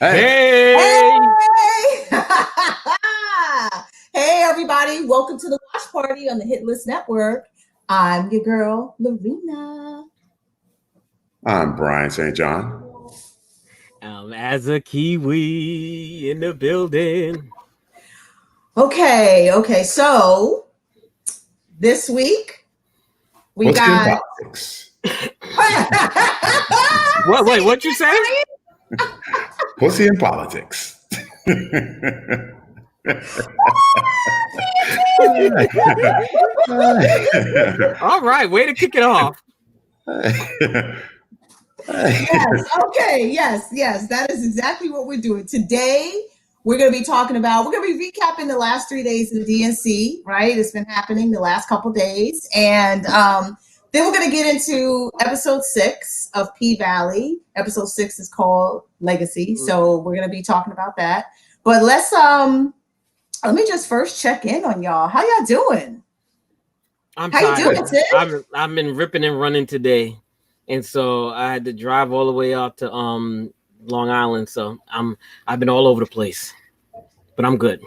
Hey. Hey! Hey, everybody. Welcome to the Watch Party on the Hit List Network. I'm your girl, Lorena. I'm Brian St. John. As a Kiwi in the building. Okay. So this week we What's got in politics? Wait, what you say? Pussy in politics. All right, way to kick it off. Yes. That is exactly what we're doing. Today, we're going to be recapping the last 3 days of the DNC, right? It's been happening the last couple days. And then we're going to get into episode 6 of P-Valley. Episode 6 is called Legacy. So we're going to be talking about that. But let me just first check in on y'all. How y'all doing? I'm How tired. you doing, Tim? I've been ripping and running today. And so I had to drive all the way out to Long Island. So I've been all over the place, but I'm good.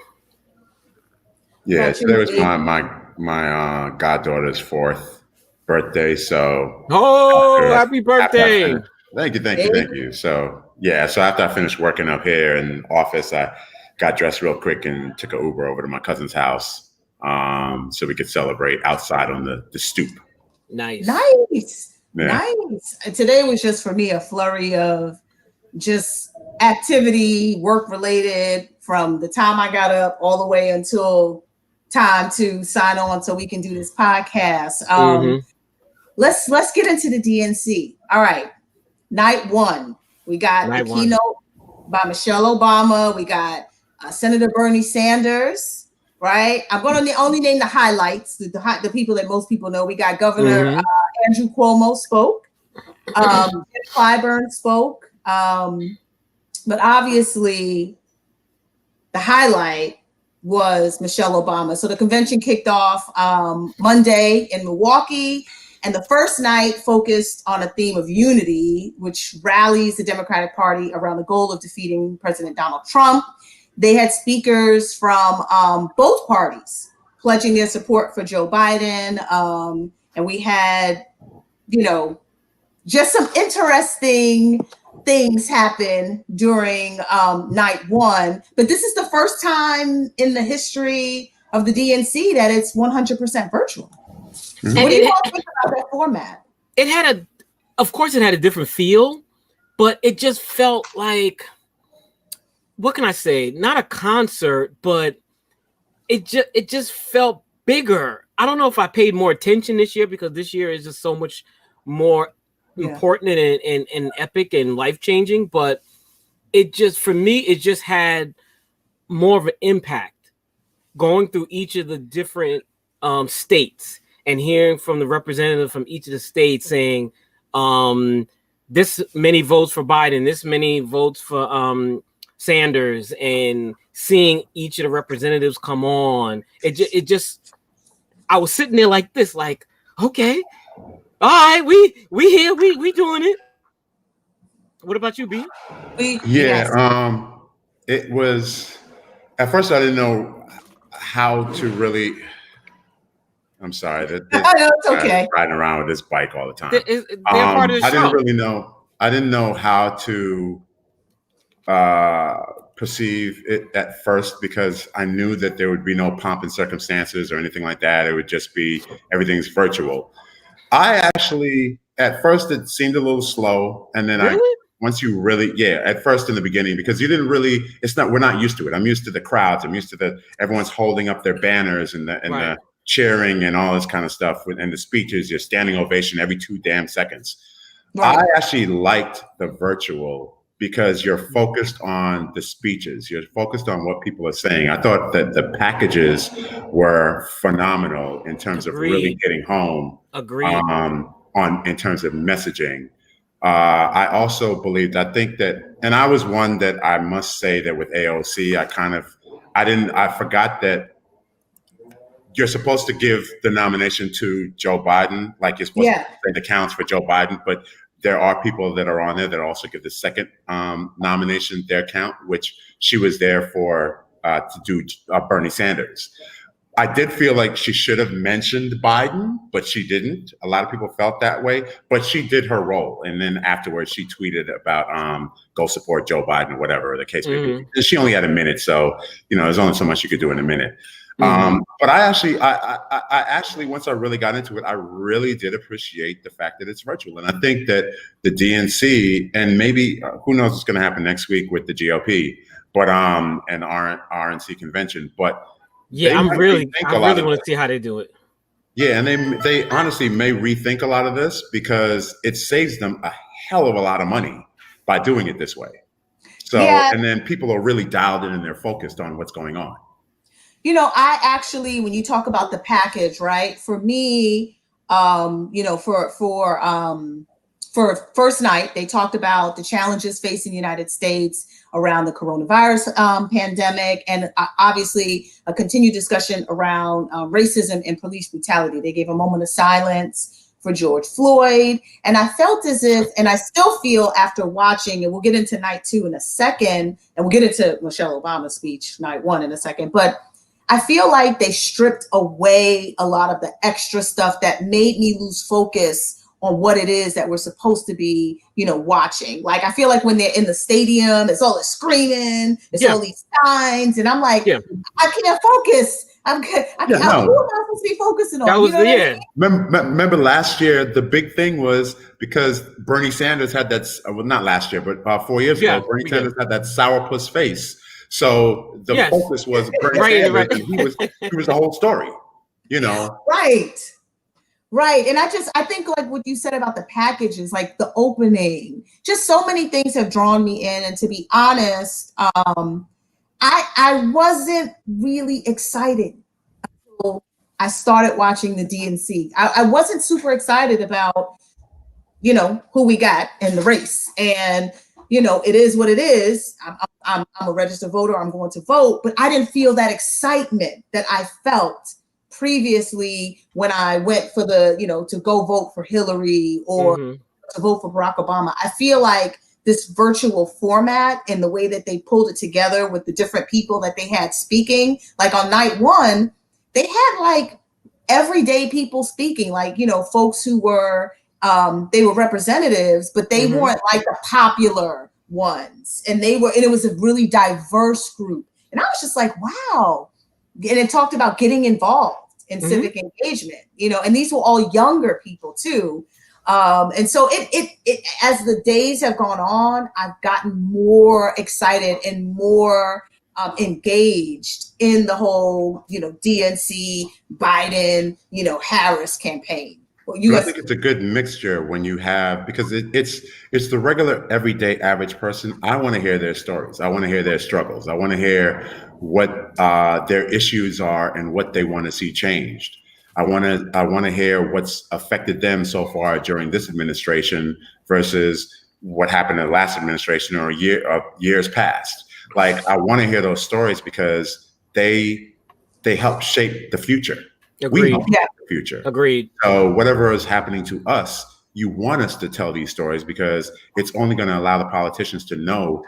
Yeah, today was my goddaughter's 4th birthday. So happy birthday! Thank you. So after I finished working up here in office, I got dressed real quick and took an Uber over to my cousin's house, so we could celebrate outside on the stoop. Nice. Yeah. Nice. Today was just for me a flurry of just activity, work related, from the time I got up all the way until time to sign on so we can do this podcast. Let's get into the DNC. All right. Night 1. We got the keynote by Michelle Obama. We got Senator Bernie Sanders. Right. I'm going to only name the highlights, the people that most people know. We got Governor Andrew Cuomo spoke. Jim Clyburn spoke. But obviously, the highlight was Michelle Obama. So the convention kicked off Monday in Milwaukee. And the first night focused on a theme of unity, which rallies the Democratic Party around the goal of defeating President Donald Trump. They had speakers from both parties pledging their support for Joe Biden. And we had, just some interesting things happen during night 1. But this is the first time in the history of the DNC that it's 100% virtual. Mm-hmm. What do you all think about that format? Of course, it had a different feel, but it just felt like, what can I say? Not a concert, but it just felt bigger. I don't know if I paid more attention this year because this year is just so much more important and epic and life-changing, but for me, it just had more of an impact going through each of the different states and hearing from the representative from each of the states saying this many votes for Biden, this many votes for Sanders, and seeing each of the representatives come on. It just I was sitting there like this, like, okay, all right, we here, we doing it. What about you, B? It was, at first I didn't know how to really. I'm sorry. It's okay. Riding around with this bike all the time. They're part of the show. I didn't know how to perceive it at first because I knew that there would be no pomp and circumstances or anything like that. It would just be everything's virtual. I actually, at first, it seemed a little slow, and then at first in the beginning, because we're not used to it. I'm used to the crowds. I'm used to everyone's holding up their banners and the cheering and all this kind of stuff, and the speeches, your standing ovation every 2 damn seconds. Right. I actually liked the virtual because you're focused on the speeches. You're focused on what people are saying. I thought that the packages were phenomenal in terms of really getting home. Agreed. In terms of messaging. I also believed, I think that, and I was one that I must say that with AOC, I forgot that you're supposed to give the nomination to Joe Biden, like you're supposed to say the counts for Joe Biden, but there are people that are on there that also give the second nomination their count, which she was there for to do Bernie Sanders. I did feel like she should have mentioned Biden, but she didn't. A lot of people felt that way, but she did her role. And then afterwards, she tweeted about go support Joe Biden or whatever the case may be. And she only had a minute, so there's only so much you could do in a minute. But I actually, once I really got into it, I really did appreciate the fact that it's virtual. And I think that the DNC, and maybe who knows what's going to happen next week with the GOP, but and RNC convention, but yeah, I really want to see how they do it. Yeah, and they honestly may rethink a lot of this because it saves them a hell of a lot of money by doing it this way. So, and then people are really dialed in and they're focused on what's going on. I actually, when you talk about the package, right? For me, for first night, they talked about the challenges facing the United States around the coronavirus pandemic, and obviously a continued discussion around racism and police brutality. They gave a moment of silence for George Floyd. And I felt as if, and I still feel after watching, and we'll get into night 2 in a second, and we'll get into Michelle Obama's speech, night 1 in a second, but I feel like they stripped away a lot of the extra stuff that made me lose focus on what it is that we're supposed to be, watching. Like, I feel like when they're in the stadium, it's all this screaming, it's all these signs, and I'm like, I can't focus. Who am I supposed to be focusing on? That was Remember last year, the big thing was because Bernie Sanders had that, well, not last year, but 4 years ago, Bernie Sanders had that sourpuss face. So the focus was Bernie Sanders, and he was the whole story, Right. And I think like what you said about the packages, like the opening, just so many things have drawn me in. And to be honest, I wasn't really excited until I started watching the DNC. I wasn't super excited about, who we got in the race. And, it is what it is. I'm a registered voter. I'm going to vote. But I didn't feel that excitement that I felt previously when I went for the, to go vote for Hillary or to vote for Barack Obama. I feel like this virtual format and the way that they pulled it together with the different people that they had speaking, like on night 1, they had like everyday people speaking, like, folks who were, they were representatives, but they weren't like the popular ones. And it was a really diverse group. And I was just like, wow. And it talked about getting involved in civic engagement, and these were all younger people too. And so it as the days have gone on, I've gotten more excited and more engaged in the whole, DNC, Biden, Harris campaign. I think it's a good mixture when you have, because it's the regular, everyday, average person. I want to hear their stories. I want to hear their struggles. I want to hear what their issues are and what they want to see changed. I want to hear what's affected them so far during this administration versus what happened in the last administration or years past. Like, I want to hear those stories because they help shape the future. Agreed. We help shape the future. Agreed. So whatever is happening to us, you want us to tell these stories because it's only going to allow the politicians to know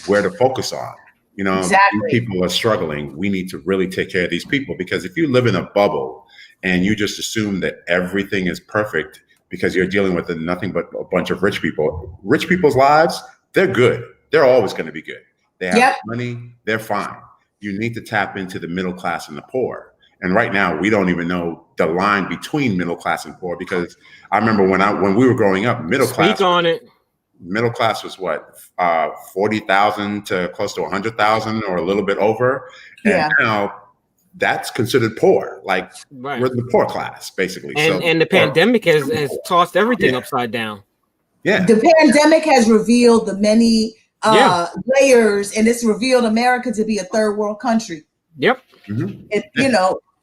where to focus on. Exactly. People are struggling. We need to really take care of these people, because if you live in a bubble and you just assume that everything is perfect because you're dealing with nothing but a bunch of rich people's lives, they're good. They're always going to be good. They have money. They're fine. You need to tap into the middle class and the poor. And right now, we don't even know the line between middle class and poor, because I remember when we were growing up, middle class was what, 40,000 to close to 100,000 or a little bit over. And now that's considered poor. Like, we're the poor class, basically. And the pandemic has tossed everything upside down. Yeah. The pandemic has revealed the many layers, and it's revealed America to be a third world country. Yep.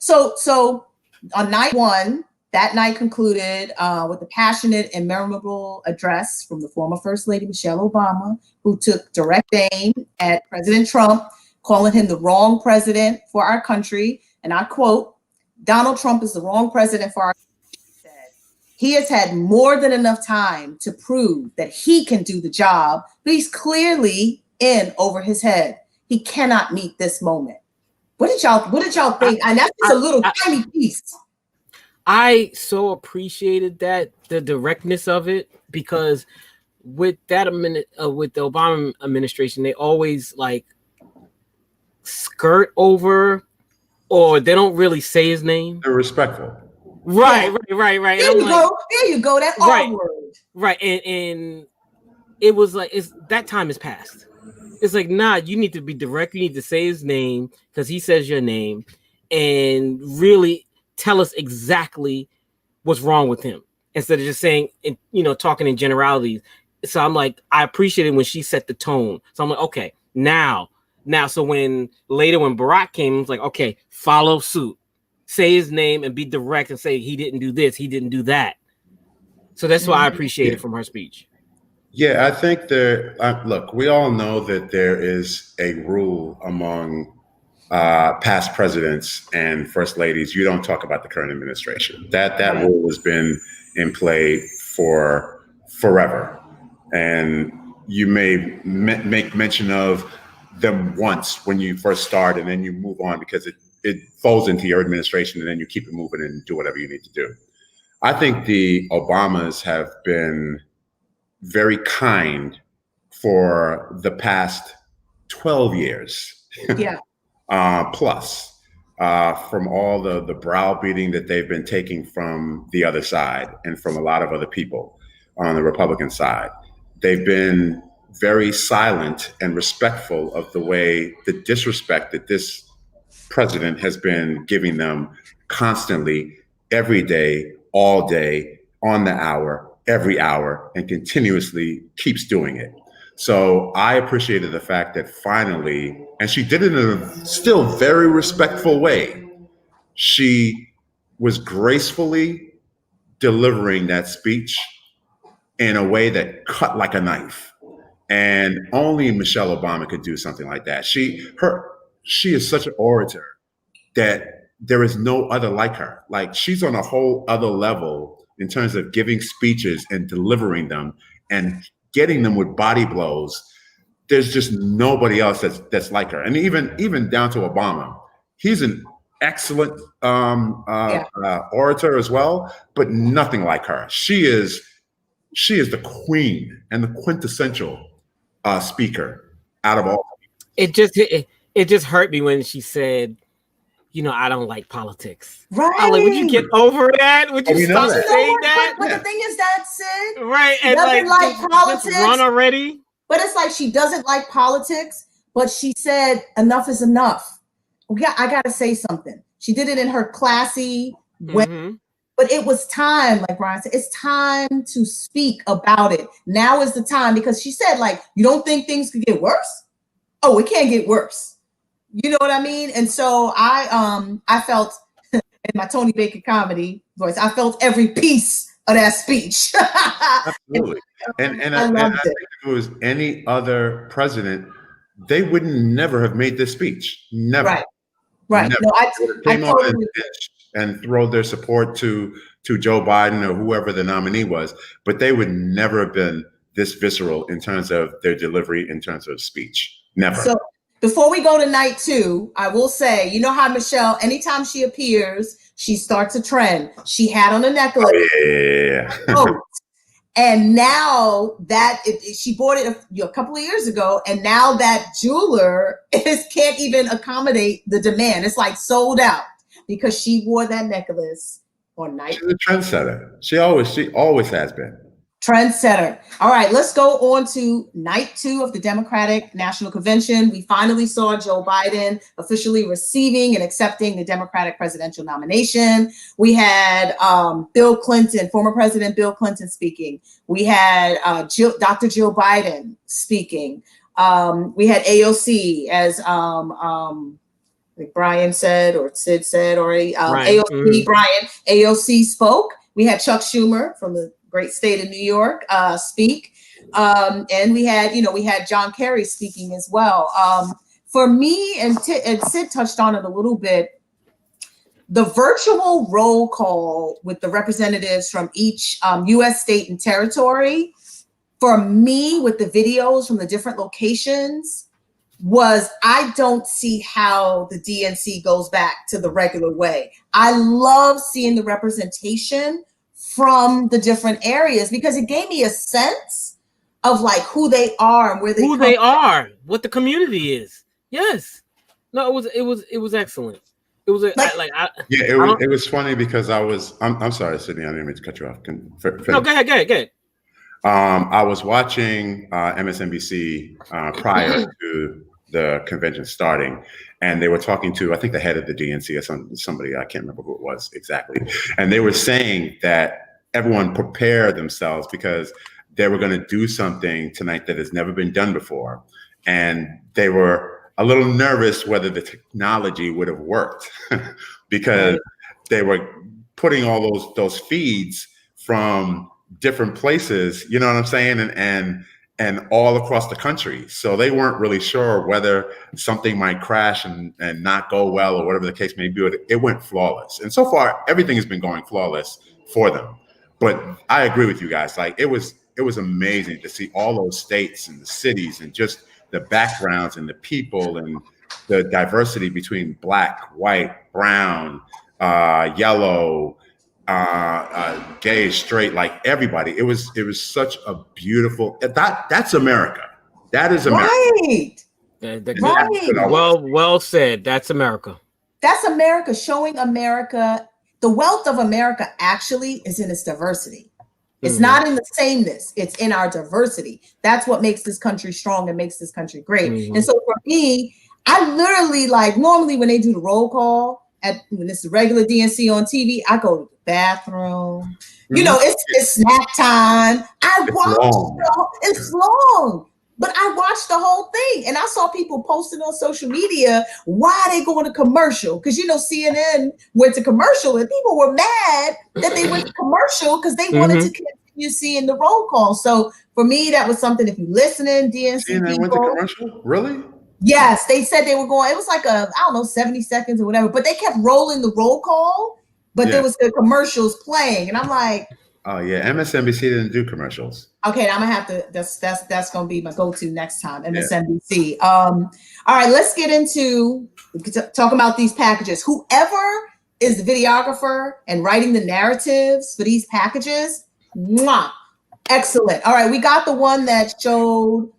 So on night 1, that night concluded with a passionate and memorable address from the former First Lady Michelle Obama, who took direct aim at President Trump, calling him the wrong president for our country. And I quote, "Donald Trump is the wrong president for our country," she said. He has had more than enough time to prove that he can do the job, but he's clearly in over his head. He cannot meet this moment. What did y'all think? And that's just a little tiny piece. I so appreciated that, the directness of it, because with that with the Obama administration, they always like skirt over, or they don't really say his name. They're respectful. Right. There you go. That R word. Right. And it was like, that time has passed. It's like, nah, you need to be direct. You need to say his name because he says your name, and really tell us exactly what's wrong with him instead of just saying, talking in generalities. So I'm like, I appreciated when she set the tone. So I'm like, okay, now, so when Barack came, it's like, okay, follow suit, say his name and be direct and say he didn't do this, he didn't do that. So that's what I appreciated from her speech. Yeah, I think look, we all know that there is a rule among past presidents and first ladies. You don't talk about the current administration. That rule has been in play for forever. And you may make mention of them once when you first start, and then you move on because it falls into your administration, and then you keep it moving and do whatever you need to do. I think the Obamas have been very kind for the past 12 years. Yeah. Plus, from all the browbeating that they've been taking from the other side and from a lot of other people on the Republican side. They've been very silent and respectful of the disrespect that this president has been giving them constantly, every day, all day, on the hour, every hour, and continuously keeps doing it. So I appreciated the fact that finally, and she did it in a still very respectful way, she was gracefully delivering that speech in a way that cut like a knife. And only Michelle Obama could do something like that. She is such an orator that there is no other like her. Like, she's on a whole other level in terms of giving speeches and delivering them and getting them with body blows. There's just nobody else that's like her. And even down to Obama, he's an excellent orator as well, but nothing like her. She is the queen and the quintessential speaker out of all. It just hurt me when she said, I don't like politics. Right. I'm like, would you get over that? Would you stop saying that? But the thing is that, Sid, right? She doesn't like politics. Just run already. But it's like she doesn't like politics, but she said enough is enough. Yeah, I gotta say something. She did it in her classy way. But it was time, like Brian said, it's time to speak about it. Now is the time, because she said, like, you don't think things could get worse? Oh, it can't get worse. You know what I mean? And so I felt, in my Tony Baker comedy voice, I felt every piece of that speech. Absolutely. And I think if it was any other president, they would never have made this speech. Never. Right. Never. No, I totally and throw their support to Joe Biden or whoever the nominee was, but they would never have been this visceral in terms of their delivery, in terms of speech. Never. So before we go to night two, I will say, you know how Michelle, anytime she appears, she starts a trend. She had on a necklace. And now that she bought it a couple of years ago, and now that jeweler can't even accommodate the demand. It's like sold out because she wore that necklace on night. She's a trendsetter. She always has been. Trendsetter. All right, let's go on to night two of the Democratic National Convention. We finally saw Joe Biden officially receiving and accepting the Democratic presidential nomination. We had Bill Clinton, former President Bill Clinton speaking. We had Dr. Jill Biden speaking. We had AOC, as like Brian said, or Sid said already. AOC, Brian, AOC spoke. We had Chuck Schumer from the great state of New York speak. And we had John Kerry speaking as well. For me, and Sid touched on it a little bit, the virtual roll call with the representatives from each U.S. state and territory, for me, with the videos from the different locations, was I don't see how the DNC goes back to the regular way. I love seeing the representation from the different areas because it gave me a sense of like who they are and where they are, what the community is. Yes. No, it was excellent. It was it was funny because I'm sorry, Sydney, I didn't mean to cut you off. No, go ahead. I was watching MSNBC prior to the convention starting, and they were talking to, I think, the head of the DNC or somebody, I can't remember who it was exactly. And they were saying that everyone prepare themselves because they were going to do something tonight that has never been done before. And they were a little nervous whether the technology would have worked because they were putting all those feeds from different places, you know what I'm saying? And all across the country. So they weren't really sure whether something might crash and not go well or whatever the case may be. It went flawless. And so far, everything has been going flawless for them. But I agree with you guys. Like it was amazing to see all those states and the cities and just the backgrounds and the people and the diversity between black, white, brown, yellow, gay, straight, like everybody. It was such a beautiful, that's America. That is America. Right. Well said. That's America. That's America, showing America. The wealth of America actually is in its diversity. It's not in the sameness. It's in our diversity. That's what makes this country strong and makes this country great. And so for me, I literally, like, normally when they do the roll call when it's the regular DNC on TV, I go to the bathroom. You know, it's snack time. It's long. But I watched the whole thing, and I saw people posting on social media why they going to commercial. Because, you know, CNN went to commercial, and people were mad that they went to commercial because they wanted to continue seeing the roll call. So for me, that was something, if you listening, DNC CNN people. Went to commercial? Really? Yes, they said they were going. It was like 70 seconds or whatever. But they kept rolling the roll call, but there was the commercials playing. And I'm like, oh yeah, MSNBC didn't do commercials. Okay, I'm gonna have to. That's gonna be my go-to next time. MSNBC. All right, let's get into talking about these packages. Whoever is the videographer and writing the narratives for these packages, excellent. All right, we got the one that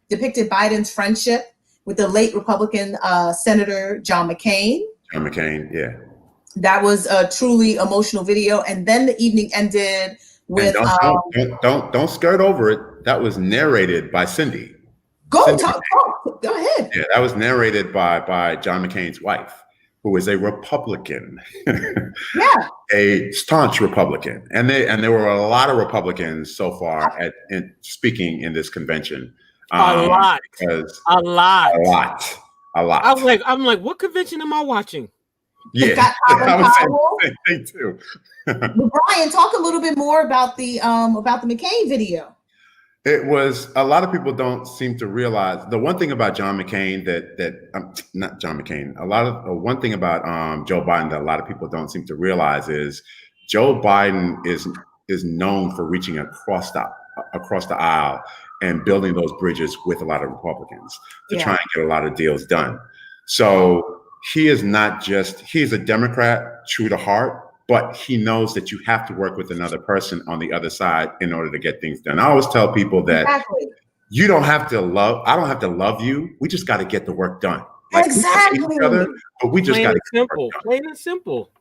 depicted Biden's friendship with the late Republican Senator John McCain. John McCain, yeah. That was a truly emotional video, and then the evening ended with don't skirt over it. That was narrated by Cindy. Go ahead. Yeah, that was narrated by John McCain's wife, who is a Republican. A staunch Republican. And there were a lot of Republicans so far in speaking in this convention. A lot. I'm like, what convention am I watching? Yeah, I was saying the same thing too. But Brian, talk a little bit more about the McCain video. It was, a lot of people don't seem to realize the one thing about John McCain not John McCain. One thing about Joe Biden that a lot of people don't seem to realize is Joe Biden is known for reaching across the aisle and building those bridges with a lot of Republicans to try and get a lot of deals done. So he's a Democrat, true to heart, but he knows that you have to work with another person on the other side in order to get things done. I always tell people that I don't have to love you. We just got to get the work done. Like, exactly. We hate each other, but we just got to get the work done. Plain and simple.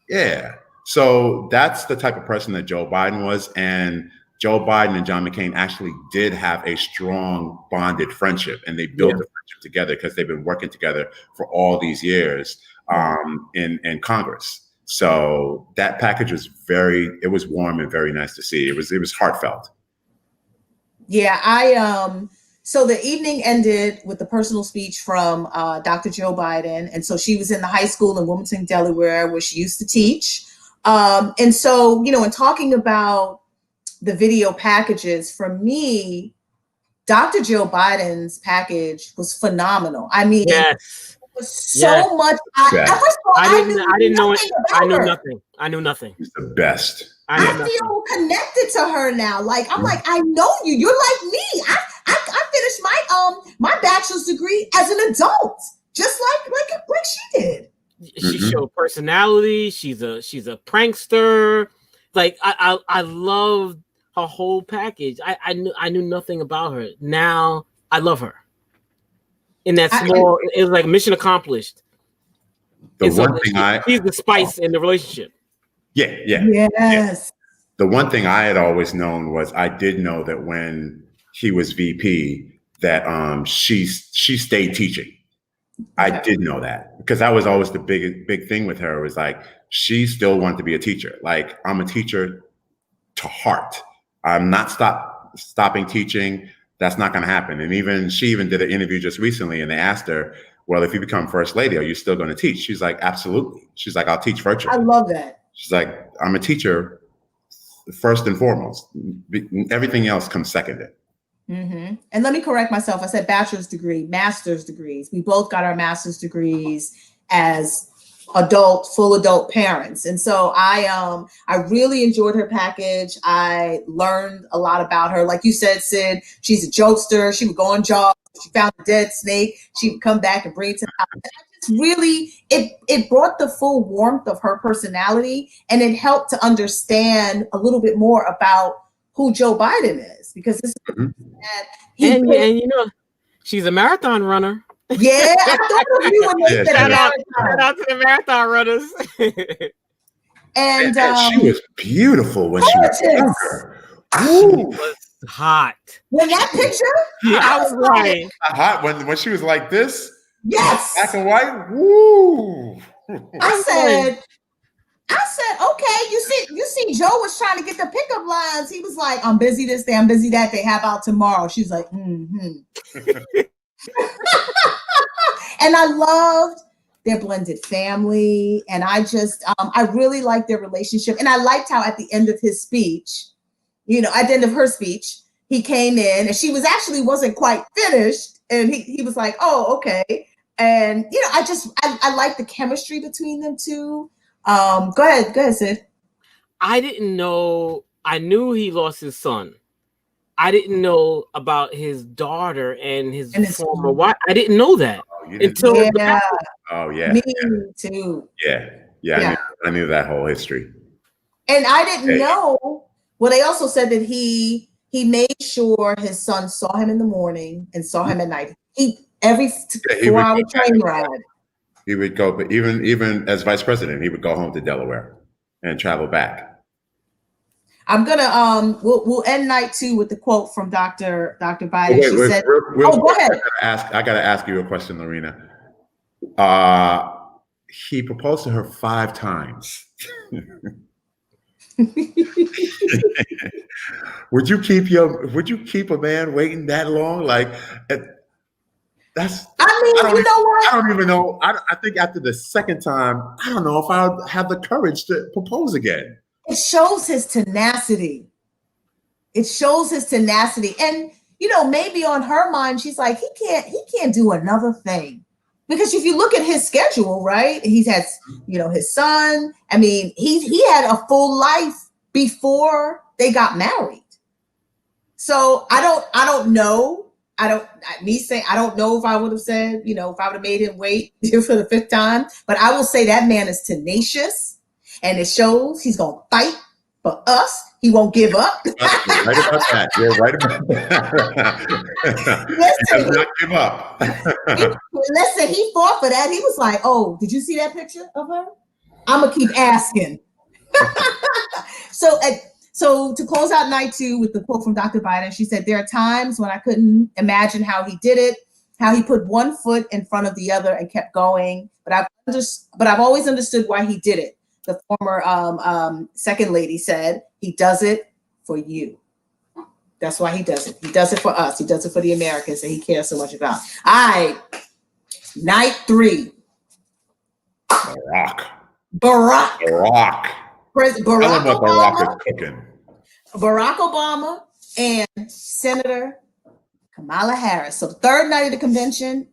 Yeah. So that's the type of person that Joe Biden was. And Joe Biden and John McCain actually did have a strong bonded friendship, and they built a friendship together because they've been working together for all these years in Congress. So that package was it was warm and very nice to see. It was heartfelt. Yeah, so the evening ended with the personal speech from Dr. Joe Biden. And so she was in the high school in Wilmington, Delaware, where she used to teach. And so, you know, in talking about the video packages, for me, Dr. Joe Biden's package was phenomenal. I mean, so much. Yeah. First of all, I didn't know it. nothing about I knew her. nothing. I knew nothing. He's the best. I knew I nothing. feel connected to her now. Like I'm like, I know you. You're like me. I finished my bachelor's degree as an adult, just like she did. She showed personality. She's a prankster. Like I loved her whole package. I knew nothing about her. Now I love her. In that small, it was like mission accomplished. The one thing she's the spice in the relationship. Yeah. Yes. The one thing I had always known was I did know that when he was VP, that she stayed teaching. I did know that because that was always the big thing with her, was like she still wanted to be a teacher. Like, I'm a teacher to heart. I'm not stopping teaching. That's not going to happen. And she did an interview just recently, and they asked her, well, if you become first lady, are you still going to teach? She's like, absolutely. She's like, I'll teach virtually. I love that. She's like, I'm a teacher first and foremost. Everything else comes seconded. Mm-hmm. And let me correct myself. I said bachelor's degree, master's degrees. We both got our master's degrees as full adult parents. And so I really enjoyed her package. I learned a lot about her. Like you said, Sid, she's a jokester. She would go on jogs. She found a dead snake. She would come back and bring it to the house. And I just really, it brought the full warmth of her personality, and it helped to understand a little bit more about who Joe Biden is, because this is and you know, she's a marathon runner. Yeah, I thought of you when they said shout out to the marathon runners. And she was beautiful when she was younger. She was hot. When that picture, I was like hot when she was like this. Yes, black and white. Woo! I said, okay, you see, Joe was trying to get the pickup lines. He was like, I'm busy this day, I'm busy that day. How about tomorrow? She's like, And I loved their blended family. And I just, I really liked their relationship. And I liked how at the end of his speech, at the end of her speech, he came in and she wasn't quite finished. And he was like, oh, okay. And, I like the chemistry between them two. Go ahead, Sid. I didn't know. I knew he lost his son. I didn't know about his daughter and his former wife. I didn't know that until me too. Yeah. I knew that whole history. And I didn't know. Well, they also said that he made sure his son saw him in the morning and saw him at night. Every 4-hour train ride. He would go, but even as vice president, he would go home to Delaware and travel back. I'm gonna we'll end night 2 with the quote from Dr. Biden. She said, go ahead. I gotta ask you a question, Lorena. He proposed to her 5 times. Would you keep a man waiting that long? Like, you know what? I don't even know. I think after the second time, I don't know if I'll have the courage to propose again. It shows his tenacity. And maybe on her mind, she's like, he can't do another thing. Because if you look at his schedule, right? He has, his son. I mean, he had a full life before they got married. So I don't know. I don't know if I would have said, if I would have made him wait for the 5th time, but I will say that man is tenacious. And it shows he's going to fight for us. He won't give up. You're right about that. You're right about that. Listen, he does not give up. Listen, he fought for that. He was like, oh, did you see that picture of her? I'm going to keep asking. So to close out night 2 with the quote from Dr. Biden, she said, there are times when I couldn't imagine how he did it, how he put one foot in front of the other and kept going. But I've always understood why he did it. The former second lady said, he does it for you. That's why he does it. He does it for us. He does it for the Americans that he cares so much about. All right. Night 3. Barack. Barack Obama and Senator Kamala Harris. So the third night of the convention,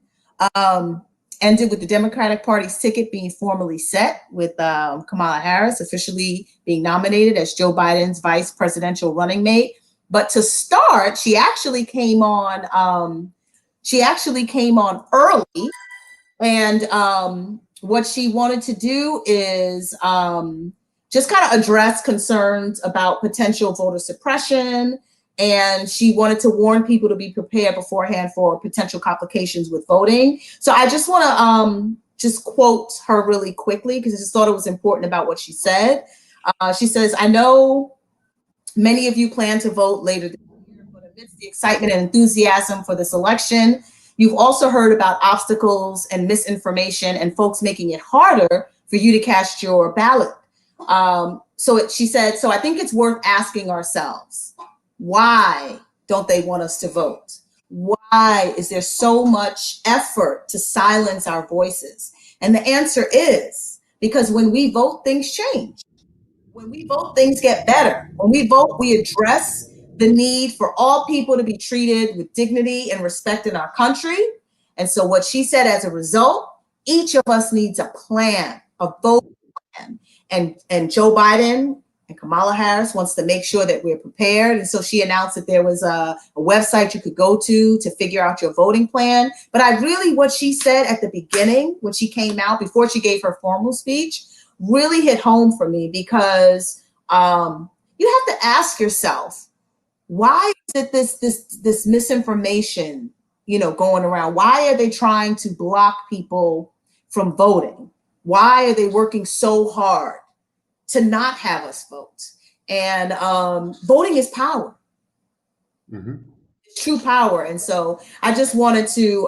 ended with the Democratic Party's ticket being formally set, with Kamala Harris officially being nominated as Joe Biden's vice presidential running mate. But to start, she actually came on. She actually came on early, and what she wanted to do is just kind of address concerns about potential voter suppression. And she wanted to warn people to be prepared beforehand for potential complications with voting. So I just want to just quote her really quickly, because I just thought it was important about what she said. She says, "I know many of you plan to vote later this year, but amidst the excitement and enthusiasm for this election, you've also heard about obstacles and misinformation and folks making it harder for you to cast your ballot." She said, "So I think it's worth asking ourselves, why don't they want us to vote? Why is there so much effort to silence our voices?" And the answer is because when we vote, things change. When we vote, things get better. When we vote, we address the need for all people to be treated with dignity and respect in our country. And so what she said, as a result, each of us needs a plan, a vote plan. And Joe Biden and Kamala Harris wants to make sure that we're prepared. And so she announced that there was a website you could go to figure out your voting plan. But what she said at the beginning, when she came out, before she gave her formal speech, really hit home for me, because you have to ask yourself, why is it this misinformation, going around? Why are they trying to block people from voting? Why are they working so hard to not have us vote? And voting is power. Mm-hmm. It's true power. And so I just wanted to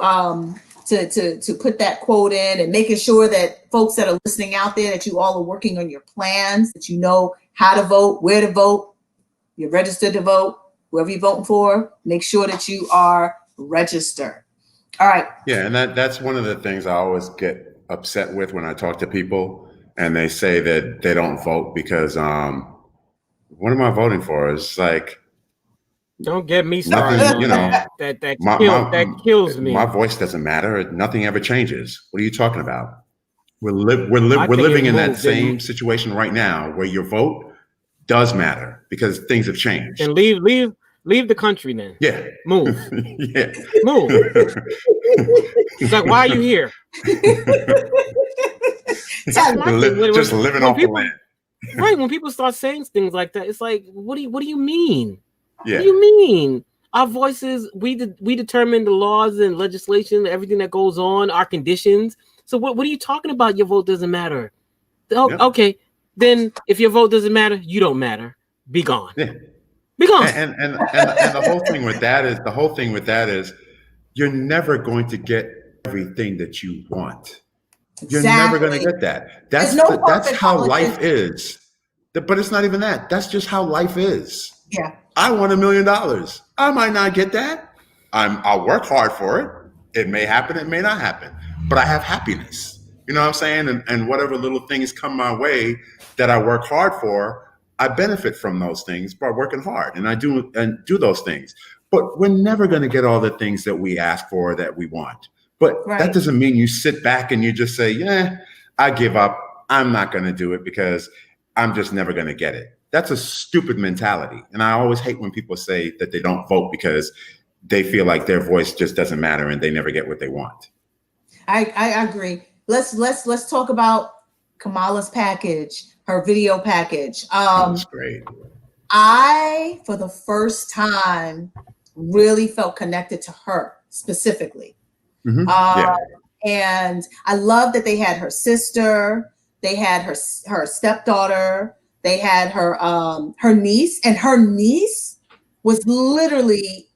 put that quote in, and making sure that folks that are listening out there, that you all are working on your plans, that you know how to vote, where to vote, you're registered to vote, whoever you're voting for, make sure that you are registered. All right. Yeah, and that's one of the things I always get upset with when I talk to people and they say that they don't vote because what am I voting for? It's like, don't get me started. Nothing, that kills me. My voice doesn't matter. Nothing ever changes. What are you talking about? We're living in that same situation right now where your vote does matter because things have changed. And leave the country then. Yeah. Move. Yeah. Move. It's like, why are you here? Just living off the land. Right. When people start saying things like that, it's like, what do you mean? Yeah. What do you mean? Our voices, we determine the laws and legislation, everything that goes on, our conditions. So what are you talking about? Your vote doesn't matter. Oh, yeah. Okay. Then if your vote doesn't matter, you don't matter. Be gone. Yeah. Be gone. And the whole thing with that is you're never going to get everything that you want. You're never going to get that. That's how life is. But it's not even that. That's just how life is. Yeah. I want $1 million. I might not get that. I'll work hard for it. It may happen. It may not happen. But I have happiness. You know what I'm saying? And whatever little things come my way that I work hard for, I benefit from those things by working hard. And I do those things. But we're never going to get all the things that we ask for, that we want. But that doesn't mean you sit back and you just say, yeah, I give up. I'm not going to do it because I'm just never going to get it. That's a stupid mentality. And I always hate when people say that they don't vote because they feel like their voice just doesn't matter and they never get what they want. I agree. Let's talk about Kamala's package, her video package. That's great. I, for the first time, really felt connected to her specifically. Mm-hmm. And I love that they had her sister, they had her stepdaughter, they had her niece, and her niece was literally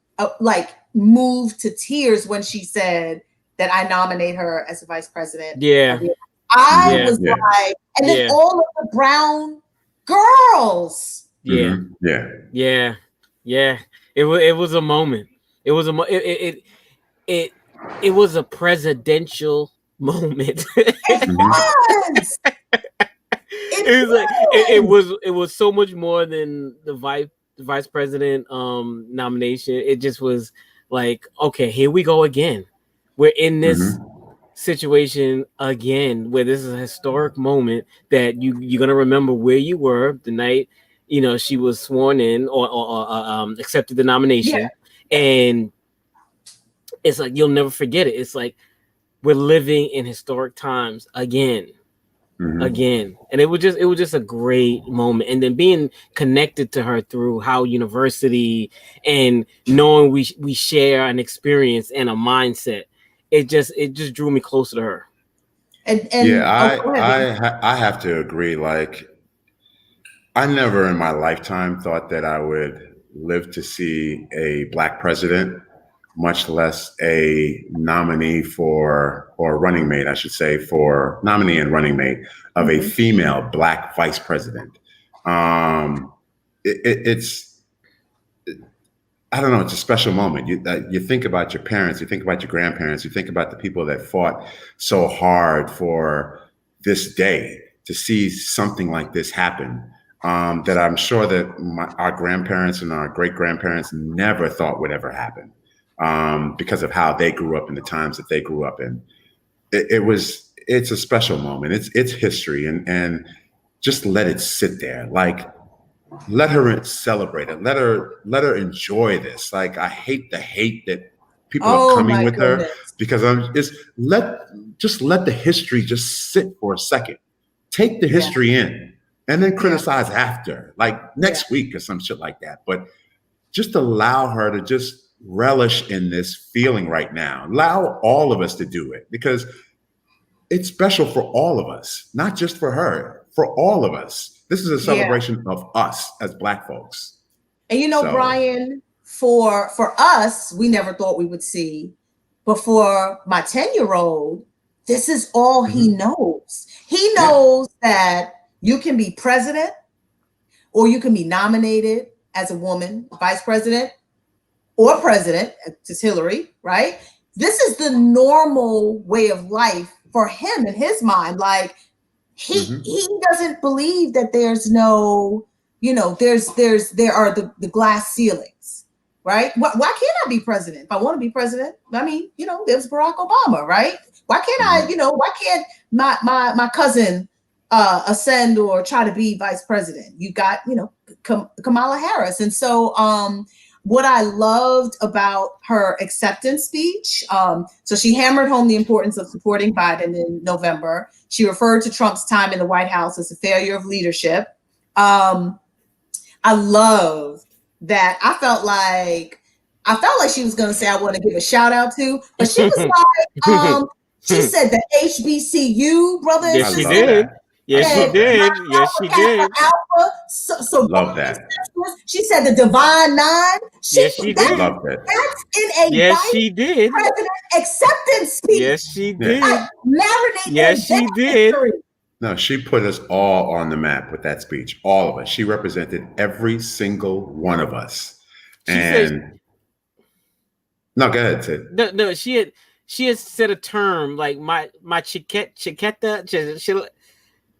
moved to tears when she said that I nominate her as a vice president. Yeah. I was like, and then all of the brown girls. Yeah. Mm-hmm. Yeah. It was a moment. It was it was a presidential moment. It was. It was so much more than the vice president nomination. It just was like, okay, here we go again. We're in this situation again, where this is a historic moment that you're gonna remember where you were the night, she was sworn in or accepted the nomination, and it's like you'll never forget it. It's like we're living in historic times again. Again, and it was just a great moment, and then being connected to her through Howard University and knowing we share an experience and a mindset, it just drew me closer to her. And I have to agree. Like, I never in my lifetime thought that I would live to see a Black president, much less a nominee or running mate, I should say, for nominee and running mate of a female Black vice president. It's I don't know, it's a special moment. You think about your parents, you think about your grandparents, you think about the people that fought so hard for this day to see something like this happen. That I'm sure that our grandparents and our great grandparents never thought would ever happen. Because of how they grew up in the times that they grew up in. It's a special moment. It's history, and just let it sit there. Like, let her celebrate it. Let her enjoy this. Like, I hate the hate that people are coming with her, because let the history just sit for a second. Take the history in, and then criticize after, like next week or some shit like that. But just allow her to just relish in this feeling right now. Allow all of us to do it, because it's special for all of us, not just for her, for all of us. This is a celebration of us as Black folks. And Brian, for us, we never thought we would see, but for my 10-year-old, this is all he knows. He knows that you can be president, or you can be nominated as a woman, vice president, or president, just Hillary, right? This is the normal way of life for him in his mind. Like, he doesn't believe that there's no, there are the glass ceilings, right? Why can't I be president? If I want to be president, I mean, there's Barack Obama, right? Why can't why can't my cousin ascend or try to be vice president? You got, Kamala Harris. And so, what I loved about her acceptance speech, so she hammered home the importance of supporting Biden in November. She referred to Trump's time in the White House as a failure of leadership. I love that. I felt like she was going to say, I want to give a shout out to, but she was like, she said the HBCU, brother. Yes, she did. Yes, she did. Yes, she did. So love that. She said the Divine Nine. Yes, she did. Love that. That's in a yes, she did. president acceptance speech. Yes, she did. Yes, she did. No, she put us all on the map with that speech. All of us. She represented every single one of us. Go ahead, Sid. No, she had said a term like my chiqueta.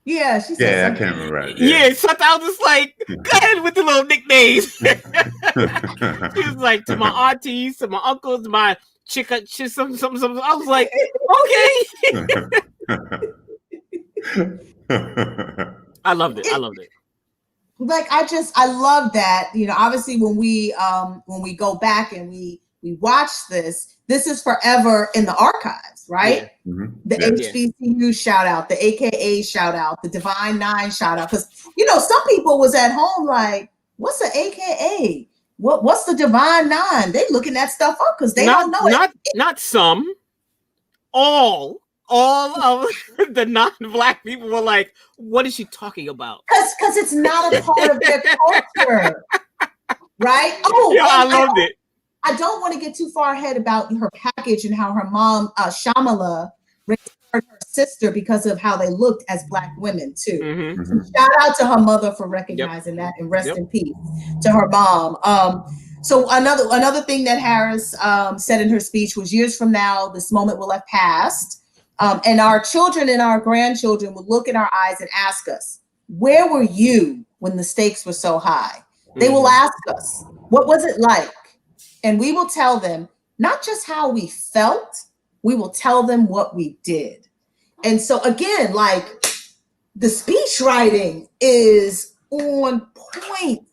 Yeah, she said. Yeah, I can't remember. Yeah, something I was just like, go ahead with the little nicknames. She was like, to my aunties, to my uncles, my chica, some. I was like, okay. I loved it. Like, I love that. Obviously when we go back and we watch this is forever in the archives, right? Yeah. Mm-hmm. The HBCU shout out, the AKA shout out, the Divine Nine shout out. Because some people was at home like, what's the AKA? What's the Divine Nine? They looking that stuff up because they don't know it. Not some, all of the non-Black people were like, what is she talking about? Because it's not a part of their culture, right? Oh, yeah, I loved it. I don't want to get too far ahead about her package and how her mom, Shamala, raised her sister because of how they looked as Black women too. Mm-hmm. So shout out to her mother for recognizing that, and rest in peace to her mom. So another thing that Harris said in her speech was, years from now, this moment will have passed, and our children and our grandchildren will look in our eyes and ask us, where were you when the stakes were so high? They will ask us, what was it like? And we will tell them not just how we felt, we will tell them what we did. And so again, like the speech writing is on point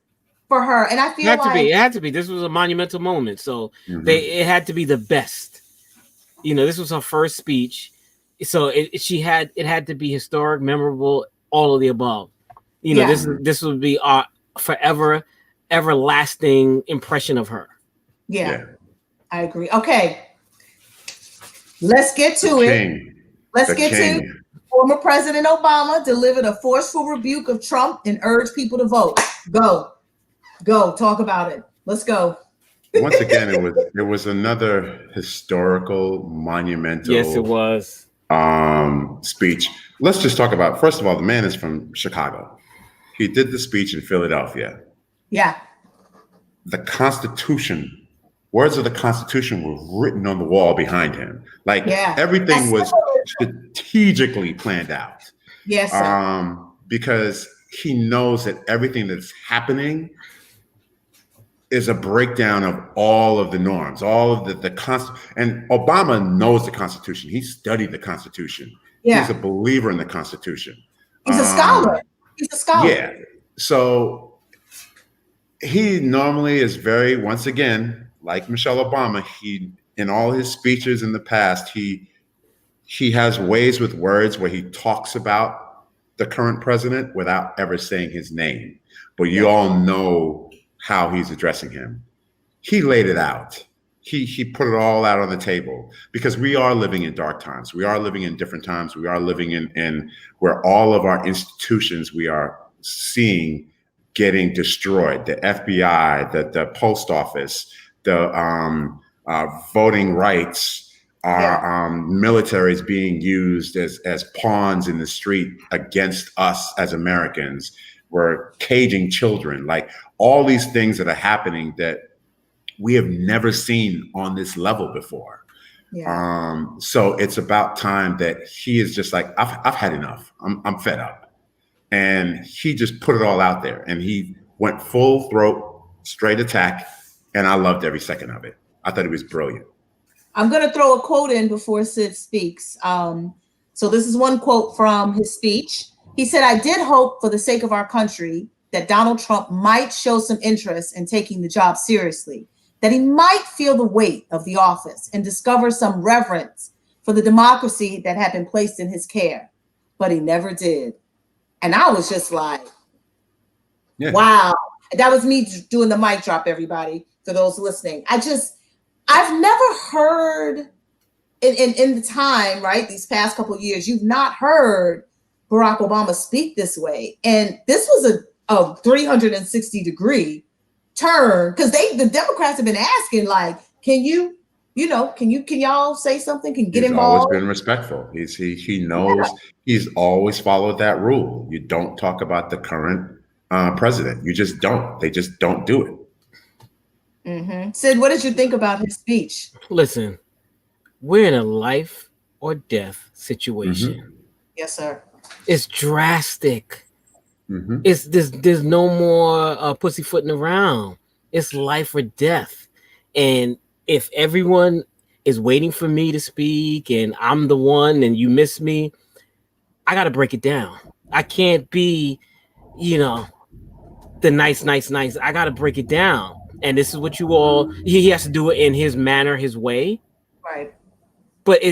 for her. And I feel it had to be. This was a monumental moment. So it had to be the best. You know, this was her first speech. So it had to be historic, memorable, all of the above. You know, this would be our forever, everlasting impression of her. Yeah. I agree. Okay. Let's get to it. Let's get to former President Obama delivered a forceful rebuke of Trump and urged people to vote. Go. Talk about it. Let's go. Once again, it was another historical, monumental. Yes, it was. Speech. Let's just talk about, first of all, the man is from Chicago. He did the speech in Philadelphia. Yeah. The Constitution, words of the Constitution were written on the wall behind him. Like everything was strategically planned out. Yes. Sir. Because he knows that everything that's happening is a breakdown of all of the norms, all of the and Obama knows the Constitution. He studied the Constitution. Yeah. He's a believer in the Constitution. He's a scholar. Yeah. So he normally is very, once again, like Michelle Obama, he, in all his speeches in the past, he has ways with words where he talks about the current president without ever saying his name. But you all know how he's addressing him. He laid it out. He put it all out on the table, because we are living in dark times. We are living in different times. We are living in where all of our institutions we are seeing getting destroyed. The FBI, the post office, the voting rights, our military is being used as pawns in the street against us as Americans. We're caging children, like all these things that are happening that we have never seen on this level before. Yeah. So it's about time that he is just like, I've had enough. I'm fed up. And he just put it all out there, and he went full throat, straight attack. And I loved every second of it. I thought it was brilliant. I'm going to throw a quote in before Sid speaks. So this is one quote from his speech. He said, "I did hope for the sake of our country that Donald Trump might show some interest in taking the job seriously, that he might feel the weight of the office and discover some reverence for the democracy that had been placed in his care. But he never did." And I was just like, wow. That was me doing the mic drop, everybody, for those listening. I've never heard in the time, right, these past couple of years, you've not heard Barack Obama speak this way. And this was a 360-degree turn, because the Democrats have been asking, like, can y'all say something? Can get involved? He's always been respectful. He knows he's always followed that rule. You don't talk about the current president. You just don't. They just don't do it. Mm-hmm. Sid, what did you think about his speech? Listen, we're in a life or death situation. Mm-hmm. Yes, sir. It's drastic. Mm-hmm. There's no more pussyfooting around. It's life or death. And if everyone is waiting for me to speak and I'm the one and you miss me, I got to break it down. I can't be, the nice. I got to break it down. And this is what he has to do it in his manner, his way. Right. But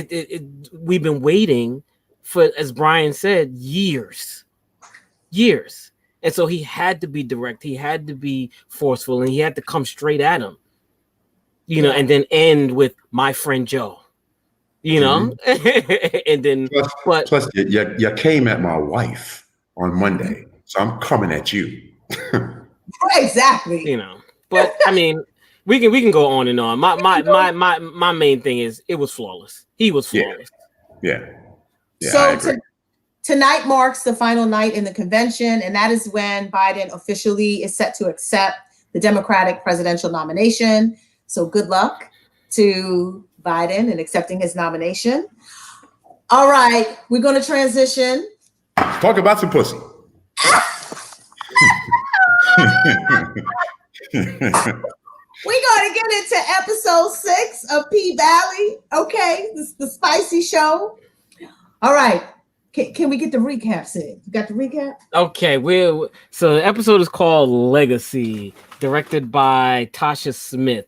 we've been waiting for, as Brian said, years. And so he had to be direct. He had to be forceful, and he had to come straight at him, and then end with "my friend Joe," Mm-hmm. and then plus you came at my wife on Monday, so I'm coming at you. Exactly. But I mean, we can go on and on. My main thing is it was flawless. He was flawless. Yeah. So tonight marks the final night in the convention, and that is when Biden officially is set to accept the Democratic presidential nomination. So good luck to Biden in accepting his nomination. All right, we're going to transition. Talk about some pussy. We're going to get into episode 6 of P Valley. Okay, this is the spicy show. All right. Can we get the recap, Sid? You got the recap? Okay, so the episode is called Legacy, directed by Tasha Smith,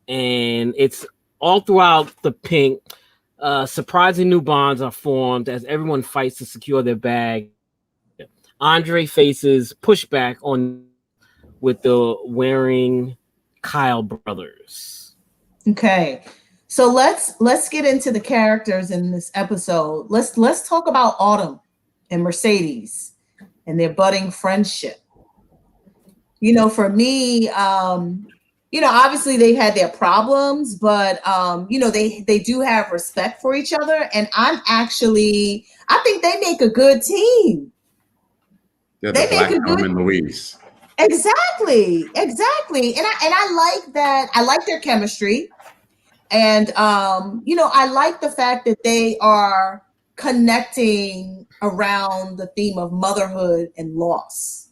and it's all throughout the Pink. Surprising new bonds are formed as everyone fights to secure their bag. Andre faces pushback on with the Waring Kyle brothers. Okay. So let's get into the characters in this episode. Let's talk about Autumn and Mercedes and their budding friendship. You know, for me, you know, obviously they've had their problems, but you know, they do have respect for each other. And I think they make a good team. They're the Black Adam and Louise. Exactly. And I like that. I like their chemistry. And you know, I like the fact that they are connecting around the theme of motherhood and loss.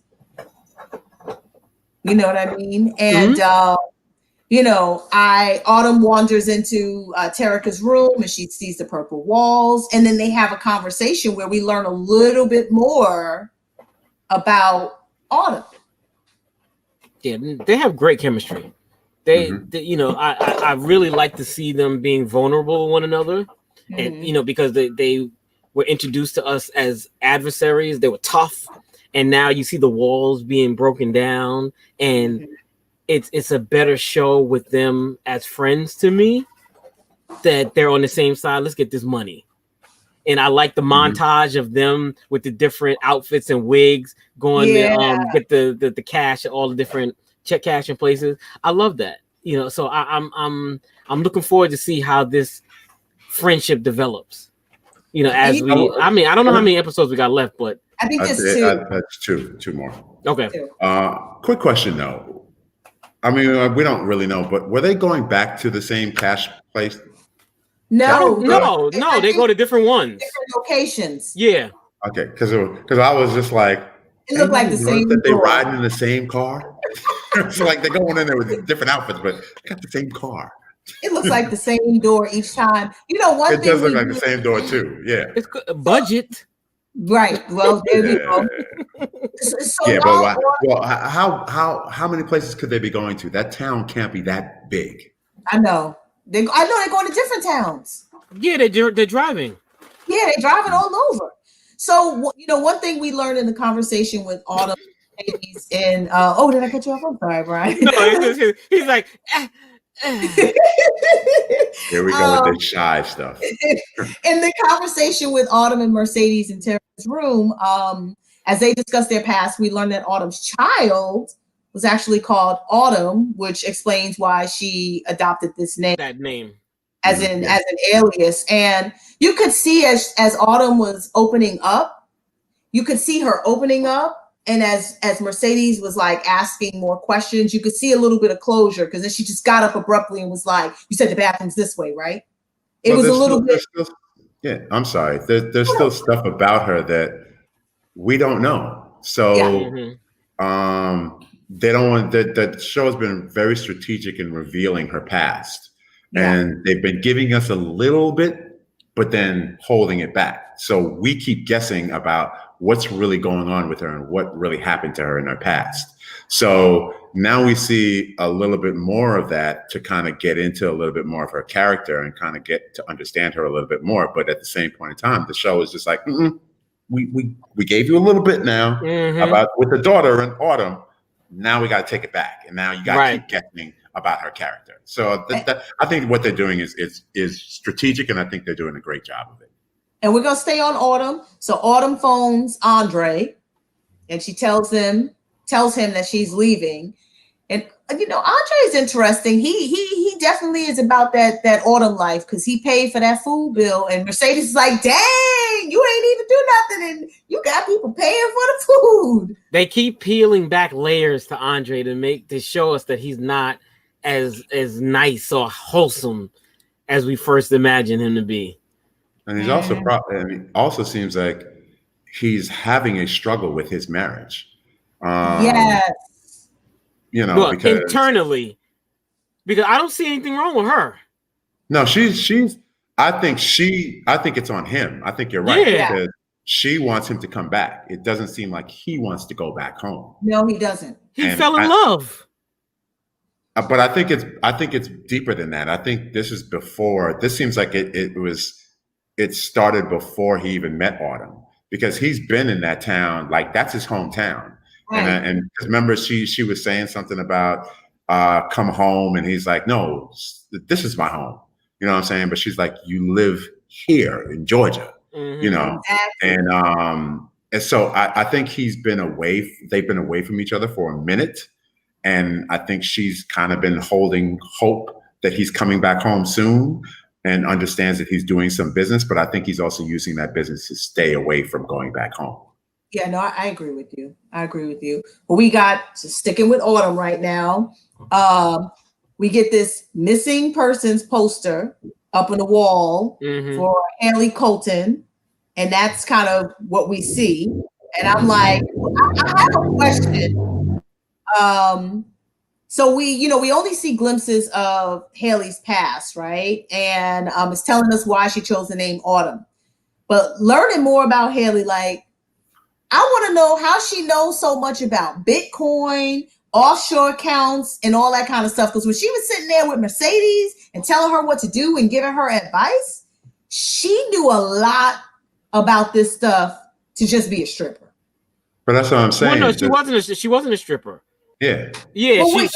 You know what I mean? And you know, Autumn wanders into Terrica's room and she sees the purple walls, and then they have a conversation where we learn a little bit more about Autumn. Yeah, they have great chemistry. They you know, I really like to see them being vulnerable to one another, and you know, because they were introduced to us as adversaries. They were tough, and now you see the walls being broken down, and it's a better show with them as friends to me. That they're on the same side. Let's get this money. And I like the montage of them with the different outfits and wigs going to get the cash at all the different check cashing places. I love that, you know. So I'm looking forward to see how this friendship develops. You know, as I mean, I don't know how many episodes we got left, but I think it's 2. That's two more. Okay. Quick question though. I mean, we don't really know, but were they going back to the same cash place? No, they go to different ones, different locations. Yeah. Okay, because I was just like, it looked like the same. That they riding in the same car. It's like they're going in there with different outfits, but they got the same car. It looks like the same door each time. You know, one thing it does look like the same door too. Yeah, it's budget. Right. Well, there we go. So yeah, but how many places could they be going to? That town can't be that big. I know. I know they're going to different towns. Yeah, they're driving. Yeah, they're driving all over. So you know, one thing we learned in the conversation with Autumn and oh, did I cut you off? I'm sorry, Brian. No, he's like. Here we go with the shy stuff. In the conversation with Autumn and Mercedes in Terrica's room, as they discussed their past, we learned that Autumn's child was actually called Autumn, which explains why she adopted this name. That name. As an alias. And you could see as Autumn was opening up, you could see her opening up. And as Mercedes was like asking more questions, you could see a little bit of closure, because then she just got up abruptly and was like, "You said the bathroom's this way, right?" It was a little bit. Yeah, I'm sorry. There's still stuff about her that we don't know. So they don't want the show has been very strategic in revealing her past, and they've been giving us a little bit, but then holding it back. So we keep guessing about what's really going on with her and what really happened to her in her past. So now we see a little bit more of that to kind of get into a little bit more of her character and kind of get to understand her a little bit more. But at the same point in time, the show is just like, we gave you a little bit now about with the daughter and Autumn. Now we got to take it back, and now you got to keep guessing about her character. So I think what they're doing is strategic, and I think they're doing a great job of it. And we're going to stay on Autumn. So Autumn phones Andre, and she tells him that she's leaving. And you know, Andre is interesting. He definitely is about that Autumn life, because he paid for that food bill, and Mercedes is like, "Dang, you ain't even do nothing, and you got people paying for the food." They keep peeling back layers to Andre to show us that he's not as nice or wholesome as we first imagined him to be. And he's also seems like he's having a struggle with his marriage. Yes. You know, well, because internally, Because I don't see anything wrong with her. No, she's. I think it's on him. I think you're right Yeah. because she wants him to come back. It doesn't seem like he wants to go back home. No, he doesn't. He And fell in love. But I think it's deeper than that. I think this is before. This seems like it started before he even met Autumn because he's been in that town. Like that's his hometown. Right. And 'cause remember she was saying something about come home, and he's like, no, this is my home. You know what I'm saying? But she's like, you live here in Georgia, you know, Exactly. and so I think they've been away from each other for a minute. And I think she's kind of been holding hope that he's coming back home soon and understands that he's doing some business. But I think he's also using that business to stay away from going back home. Yeah, no, I agree with you. I agree with you. But we got sticking with Autumn right now. We get this missing persons poster up on the wall for Haley Colton, and that's kind of what we see. And I'm like, I have a question. So we only see glimpses of Haley's past, right? And it's telling us why she chose the name Autumn. But learning more about Haley, like, I want to know how she knows so much about Bitcoin, offshore accounts, and all that kind of stuff. Because when she was sitting there with Mercedes and telling her what to do and giving her advice, she knew a lot about this stuff to just be a stripper. But that's what I'm saying. Well, no, she wasn't a stripper. Yeah. Yeah. Well,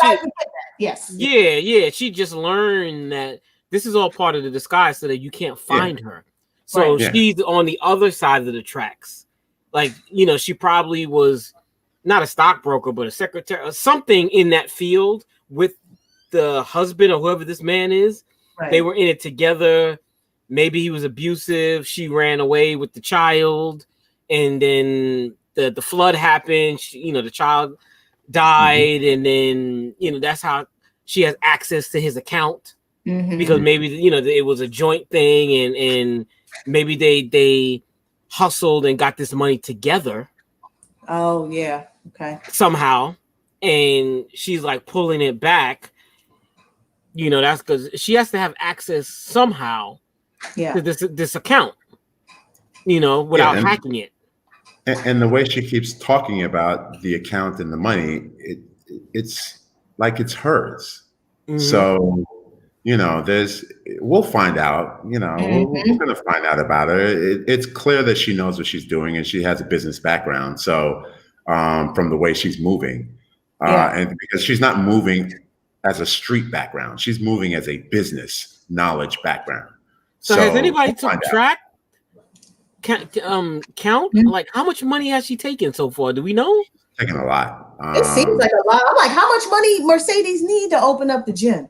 yes. Yeah. She just learned that this is all part of the disguise so that you can't find her. So she's on the other side of the tracks. Like, she probably was not a stockbroker, but a secretary or something in that field with the husband or whoever this man is. Right. They were in it together. Maybe he was abusive. She ran away with the child. And then the flood happened. The child died. And then, that's how she has access to his account. Because maybe, it was a joint thing. And maybe they hustled and got this money together. Oh yeah. Okay. Somehow. And she's like pulling it back. That's because she has to have access somehow to this account, without hacking it. And the way she keeps talking about the account and the money, it's like it's hers. So we'll find out, we're going to find out about her. It's clear that she knows what she's doing and she has a business background. So from the way she's moving and because she's not moving as a street background, she's moving as a business knowledge background. So has anybody took track count? Like how much money has she taken so far? Do we know? Taking a lot. It seems like a lot. I'm like, how much money Mercedes need to open up the gym?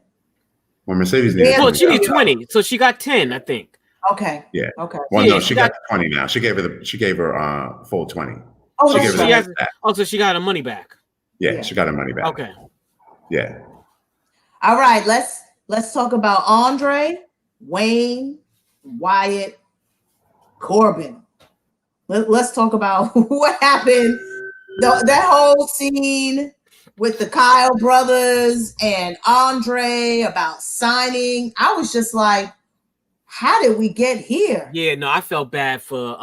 Well, Mercedes needed. Well, she needs 20, so she got 10, I think. Okay. Yeah. Okay. Well, no, she got 20 now. She gave her full 20. Oh, so she got her money back. Yeah, she got her money back. Okay. Yeah. All right, let's talk about Andre, Wayne, Wyatt, Corbin. Let's talk about what happened. That whole scene with the Kyle brothers and Andre about signing. I was just like, how did we get here? Yeah, no, I felt bad for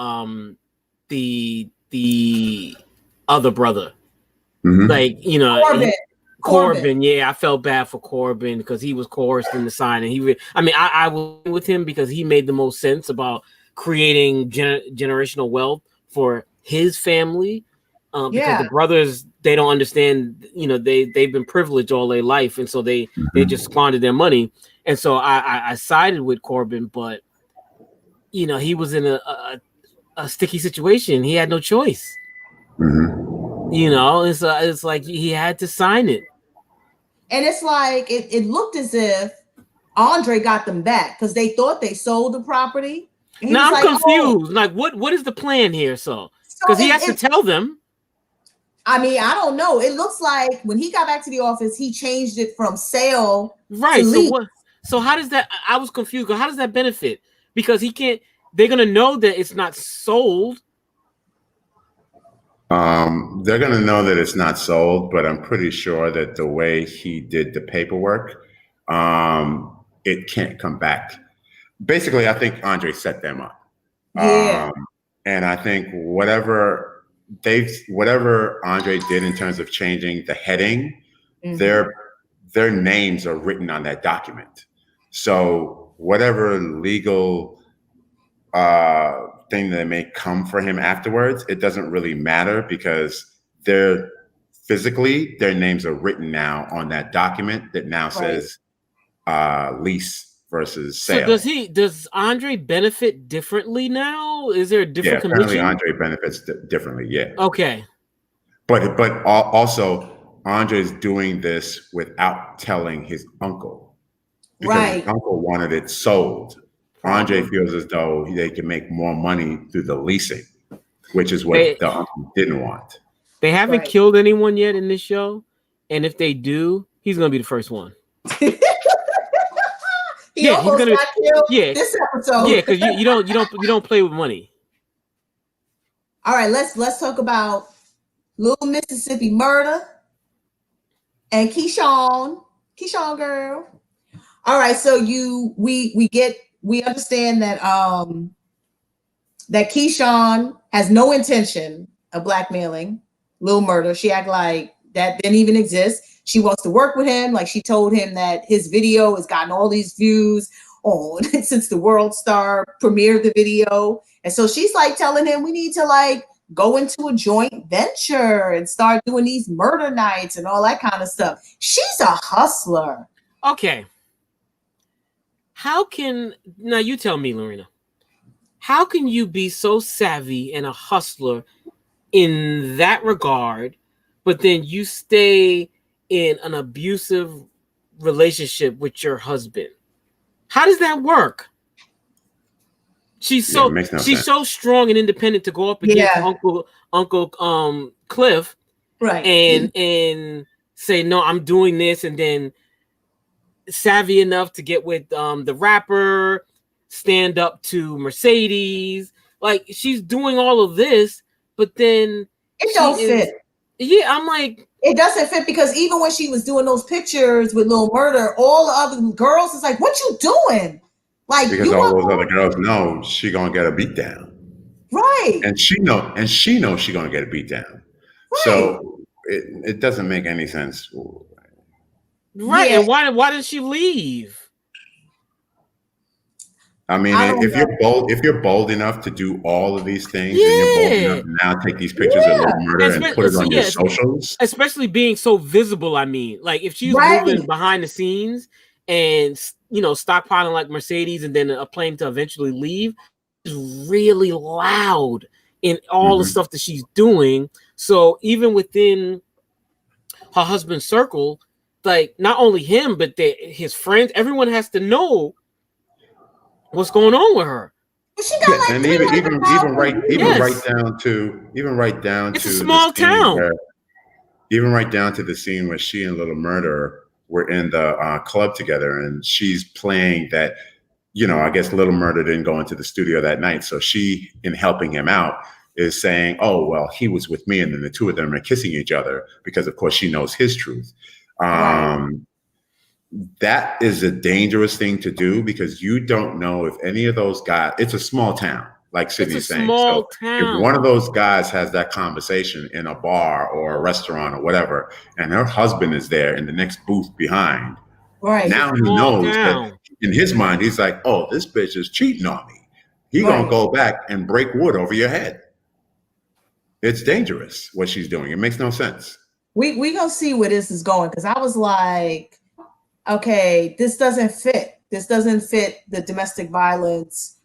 the other brother. Like, Corbin. Yeah, I felt bad for Corbin because he was coerced into signing. I was with him because he made the most sense about creating generational wealth for his family. Because the brothers, they don't understand, they've been privileged all their life. And so they just squandered their money. And so I sided with Corbin, but, he was in a sticky situation. He had no choice. It's like he had to sign it. And it's like, it looked as if Andre got them back because they thought they sold the property. Now I'm confused. Like, what is the plan here? So, because he has to tell them. I don't know. It looks like when he got back to the office, he changed it from sale right. to lease. So how does that? I was confused. How does that benefit? Because he can't. They're gonna know that it's not sold. They're gonna know that it's not sold, but I'm pretty sure that the way he did the paperwork, it can't come back. Basically, I think Andre set them up. Yeah. And I think whatever Andre did in terms of changing the heading, their names are written on that document. So whatever legal thing that may come for him afterwards, it doesn't really matter because their names are written now on that document that now says lease versus sale. So does Andre benefit differently now? Is there a different apparently commission? Andre benefits differently. Yeah. Okay. But also Andre's doing this without telling his uncle because his uncle wanted it sold. Andre feels as though they can make more money through the leasing, which is what the uncle didn't want. They haven't killed anyone yet in this show, and if they do, he's gonna be the first one. He's gonna got killed this episode. Yeah, because you don't play with money. All right, let's talk about Little Mississippi Murder and Keyshawn girl. All right, so we understand that that Keyshawn has no intention of blackmailing Lil Murder. She act like that didn't even exist. She wants to work with him. Like she told him that his video has gotten all these views on since the World Star premiered the video. And so she's like telling him we need to like go into a joint venture and start doing these murder nights and all that kind of stuff. She's a hustler. Okay. Now you tell me, Lorena, how can you be so savvy and a hustler in that regard, but then you stay in an abusive relationship with your husband? How does that work? She's so strong and independent to go up against Uncle Cliff, right? And say no, I'm doing this, and then savvy enough to get with the rapper, stand up to Mercedes. Like she's doing all of this, but then it don't fit. Yeah, I'm like, it doesn't fit because even when she was doing those pictures with Lil Murder, all the other girls is like, "What you doing?" Like because all those other girls know she gonna get a beat down, right? And she knows she gonna get a beat down. Right. So it doesn't make any sense, right? Yeah. And why did she leave? I mean, if you're bold enough to do all of these things, and you're bold enough to now take these pictures of Lil Murder and put it on your socials, especially being so visible. I mean, like if she's moving behind the scenes and stockpiling like Mercedes, and then a plane to eventually leave, is really loud in all the stuff that she's doing. So even within her husband's circle, like not only him but his friends, everyone has to know what's going on with her. She got and even right down it's to a small town. Even right down to the scene where she and Little Murder were in the club together, and she's playing that. I guess Little Murder didn't go into the studio that night, so she, in helping him out, is saying, "Oh well, he was with me," and then the two of them are kissing each other because, of course, she knows his truth. That is a dangerous thing to do because you don't know if any of those guys. It's a small town, like Sydney's saying. So if one of those guys has that conversation in a bar or a restaurant or whatever, and her husband is there in the next booth behind, now he knows that in his mind he's like, "Oh, this bitch is cheating on me." He gonna go back and break wood over your head. It's dangerous what she's doing. It makes no sense. We gonna see where this is going because I was like, okay, this doesn't fit. This doesn't fit the domestic violence,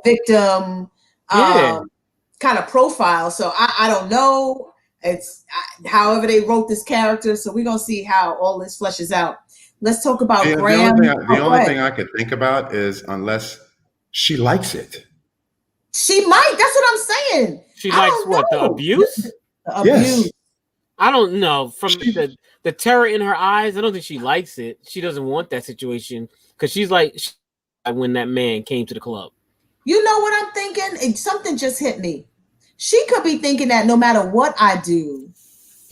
victim kind of profile. So I don't know. It's however they wrote this character. So we're gonna see how all this fleshes out. Let's talk about Graham. The only thing I could think about is unless she likes it. She might. That's what I'm saying. She likes what? The abuse? The abuse. Yes. I don't know. From the terror in her eyes, I don't think she likes it. She doesn't want that situation because she's like when that man came to the club. You know what I'm thinking? Something just hit me. She could be thinking that no matter what I do,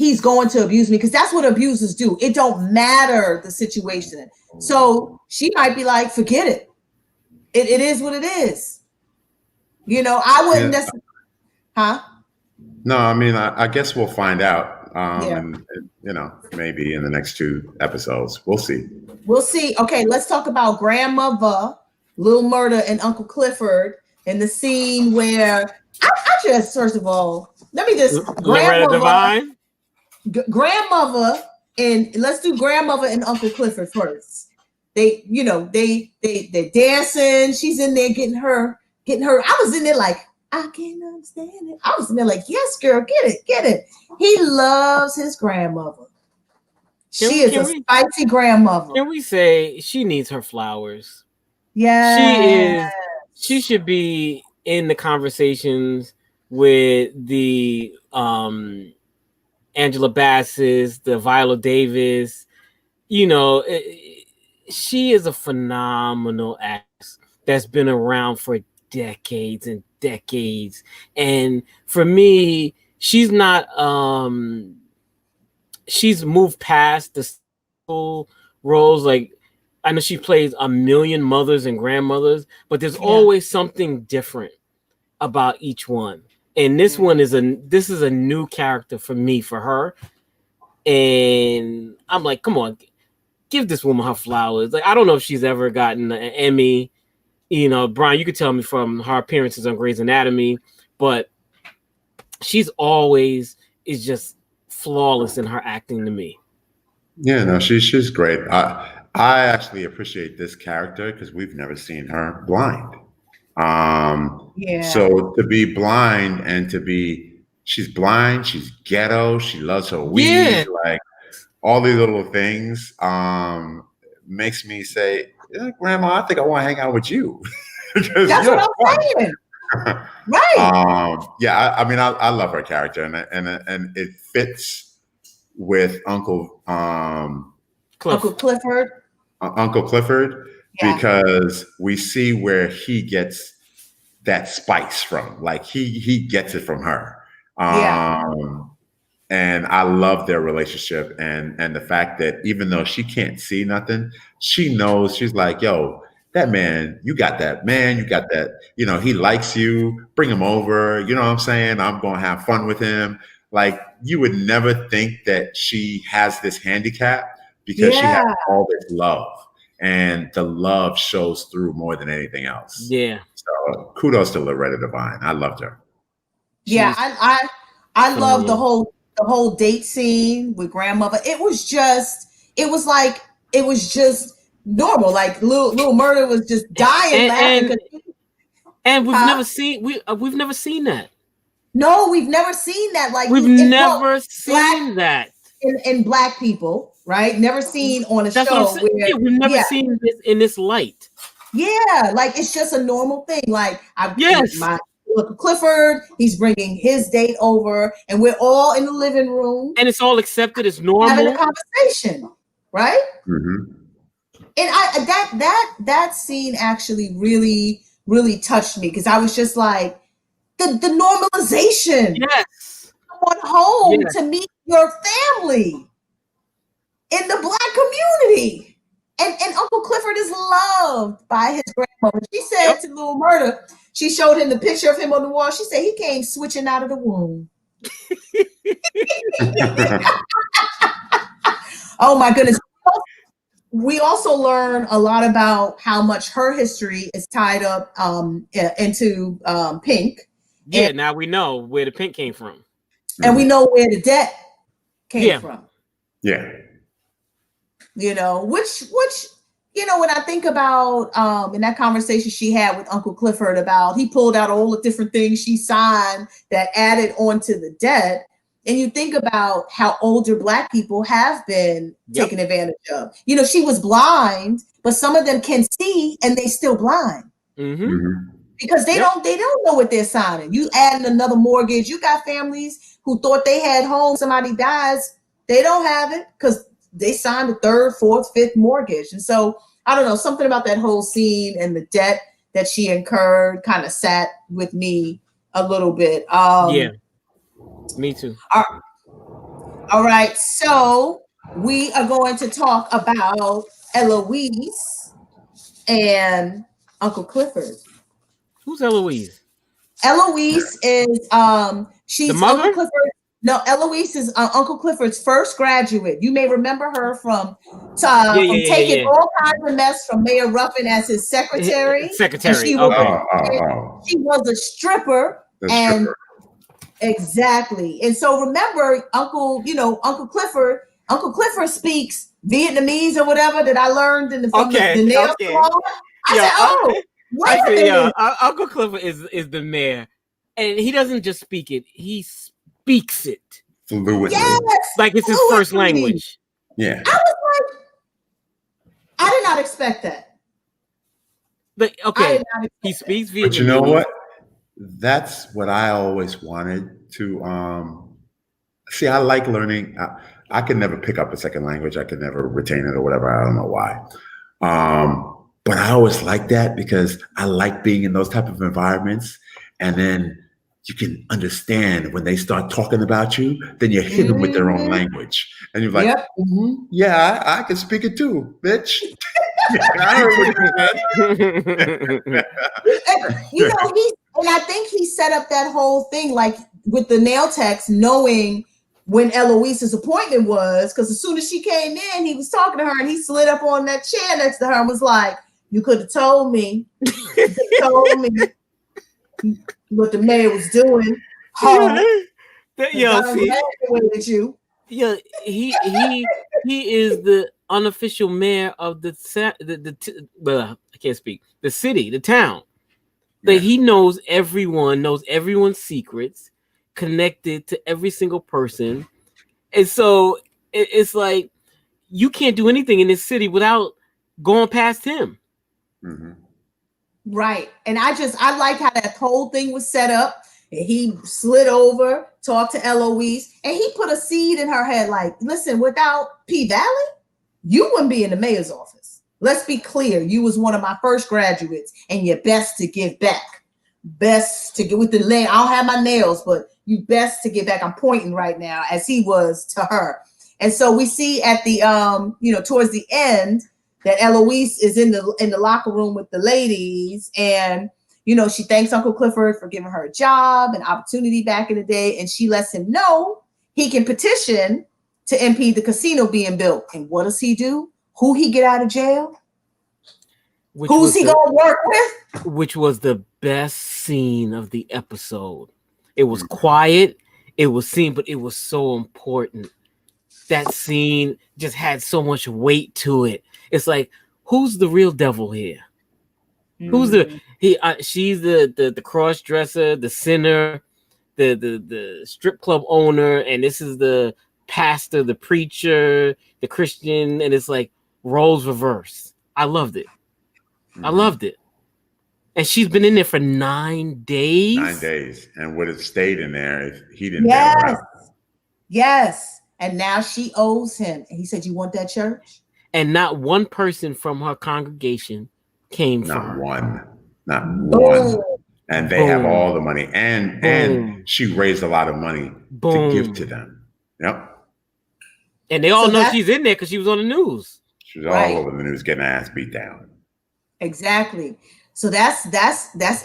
he's going to abuse me, because that's what abusers do. It don't matter the situation. So she might be like, forget it. It is what it is. You know, I wouldn't necessarily, huh? No, I mean, I guess we'll find out. Yeah. And, you know, maybe in the next 2 episodes. We'll see. We'll see. Okay, let's talk about Grandmother, Little Murda, and Uncle Clifford in the scene where I just, first of all, let me just Loretta Devine. Grandmother, and let's do Grandmother and Uncle Clifford first. They, you know, they're dancing. She's in there getting her. I was in there like, I can't understand it. I was in there like, yes, girl, get it. He loves his grandmother. She is a spicy grandmother. Can we say she needs her flowers? Yeah, She should be in the conversations with the Angela Bassett's, the Viola Davis. You know, she is a phenomenal actress that's been around for decades and decades. And for me, she's not she's moved past the school roles. Like, I know she plays a million mothers and grandmothers, but there's always something different about each one. And this one is a new character for me, for her. And I'm like, come on, give this woman her flowers. Like, I don't know if she's ever gotten an Emmy. You know, Brian, you could tell me from her appearances on Grey's Anatomy, but she's always is just flawless in her acting to me. Yeah, no, she's great. I actually appreciate this character because we've never seen her blind. So to be blind and she's blind, she's ghetto, she loves her weed, like all these little things, makes me say, yeah, Grandma, I think I want to hang out with you. That's what I'm saying. Right. I mean, I love her character, and it fits with Uncle Clifford. Uncle Clifford, because we see where he gets that spice from. Like he gets it from her. And I love their relationship, and the fact that even though she can't see nothing, she knows. She's like, yo, that man, you got that, you know, he likes you, bring him over, you know what I'm saying? I'm going to have fun with him. Like, you would never think that she has this handicap because she has all this love, and the love shows through more than anything else. Yeah. So kudos to Loretta Devine. I loved her. I love the whole date scene with Grandmother. It was just normal. Like little Murda was just dying laughing. And we've never seen that. No, we've never seen that. Like we've never seen that in Black people, right? Never seen on a show where we've never seen this in this light. Yeah, like it's just a normal thing. Like my Uncle Clifford, he's bringing his date over, and we're all in the living room, and it's all accepted as normal, having a conversation, right? Mm-hmm. And that scene actually really touched me, because I was just like, the normalization. Yes, come on home to meet your family in the Black community. And Uncle Clifford is loved by his grandmother. She said to Little Murda, she showed him the picture of him on the wall. She said he came switching out of the womb. Oh my goodness. We also learn a lot about how much her history is tied up into Pink. Yeah, and now we know where the Pink came from. And we know where the debt came from. Yeah. You know, which, you know, when I think about in that conversation she had with Uncle Clifford about, he pulled out all the different things she signed that added onto the debt. And you think about how older Black people have been taken advantage of. You know, she was blind, but some of them can see and they still blind. Because they don't know what they're signing. You adding another mortgage. You got families who thought they had home, somebody dies, they don't have it because they signed a third, fourth, fifth mortgage. And so, I don't know, something about that whole scene and the debt that she incurred kind of sat with me a little bit. Yeah, me too. All right, so we are going to talk about Eloise and Uncle Clifford. Who's Eloise? Eloise is The she's mother? Uncle Clifford. No, Eloise is Uncle Clifford's first graduate. You may remember her from taking all kinds of mess from Mayor Ruffin as his secretary. Secretary. And she Okay. she was a stripper. Exactly. And so remember, Uncle Clifford speaks Vietnamese or whatever that I learned in the nail salon. Uncle Clifford is the mayor, and he doesn't just speak it; he speaks it fluently. Yes, like it's his first language. Yeah. I was like, I did not expect that. But he speaks Vietnamese. But you know what? That's what I always wanted to see. I like learning. I could never pick up a second language. I could never retain it or whatever. I don't know why. But I always like that because I like being in those type of environments. And then you can understand when they start talking about you, then you hit them with their own language. And you're like, yeah, I can speak it too, bitch. I heard what you said. And I think he set up that whole thing like with the nail techs, knowing when Eloise's appointment was, because as soon as she came in, he was talking to her and he slid up on that chair next to her and was like, you could have told me. What the mayor was doing. He is the unofficial mayor of the city, the town. That he knows everyone's secrets, connected to every single person. And so it's like you can't do anything in this city without going past him. Mm-hmm. Right. And I like how that whole thing was set up. And he slid over, talked to Eloise, and he put a seed in her head like, listen, without P Valley, you wouldn't be in the mayor's office. Let's be clear. You was one of my first graduates and you're best to give back. Best to get with the nail. I don't have my nails, but you best to get back. I'm pointing right now as he was to her. And so we see at the towards the end that Eloise is in the locker room with the ladies, and she thanks Uncle Clifford for giving her a job and opportunity back in the day, and she lets him know he can petition to impede the casino being built. And what does he do? Who he get out of jail? Who's he gonna work with? Which was the best scene of the episode. It was quiet, it was seen, but it was so important. That scene just had so much weight to it. It's like, who's the real devil here? Who's she's the cross dresser, the sinner, the strip club owner, and this is the pastor, the preacher, the Christian, and it's like roles reversed. I loved it. I loved it. And she's been in there for 9 days. 9 days, and would have stayed in there if he didn't. Yes. And now she owes him. And he said, "You want that church?" And not one person from her congregation came from her. Not one. And they have all the money. And she raised a lot of money to give to them. Yep. And they all know she's in there because she was on the news. She was all over the news getting her ass beat down. Exactly. So that's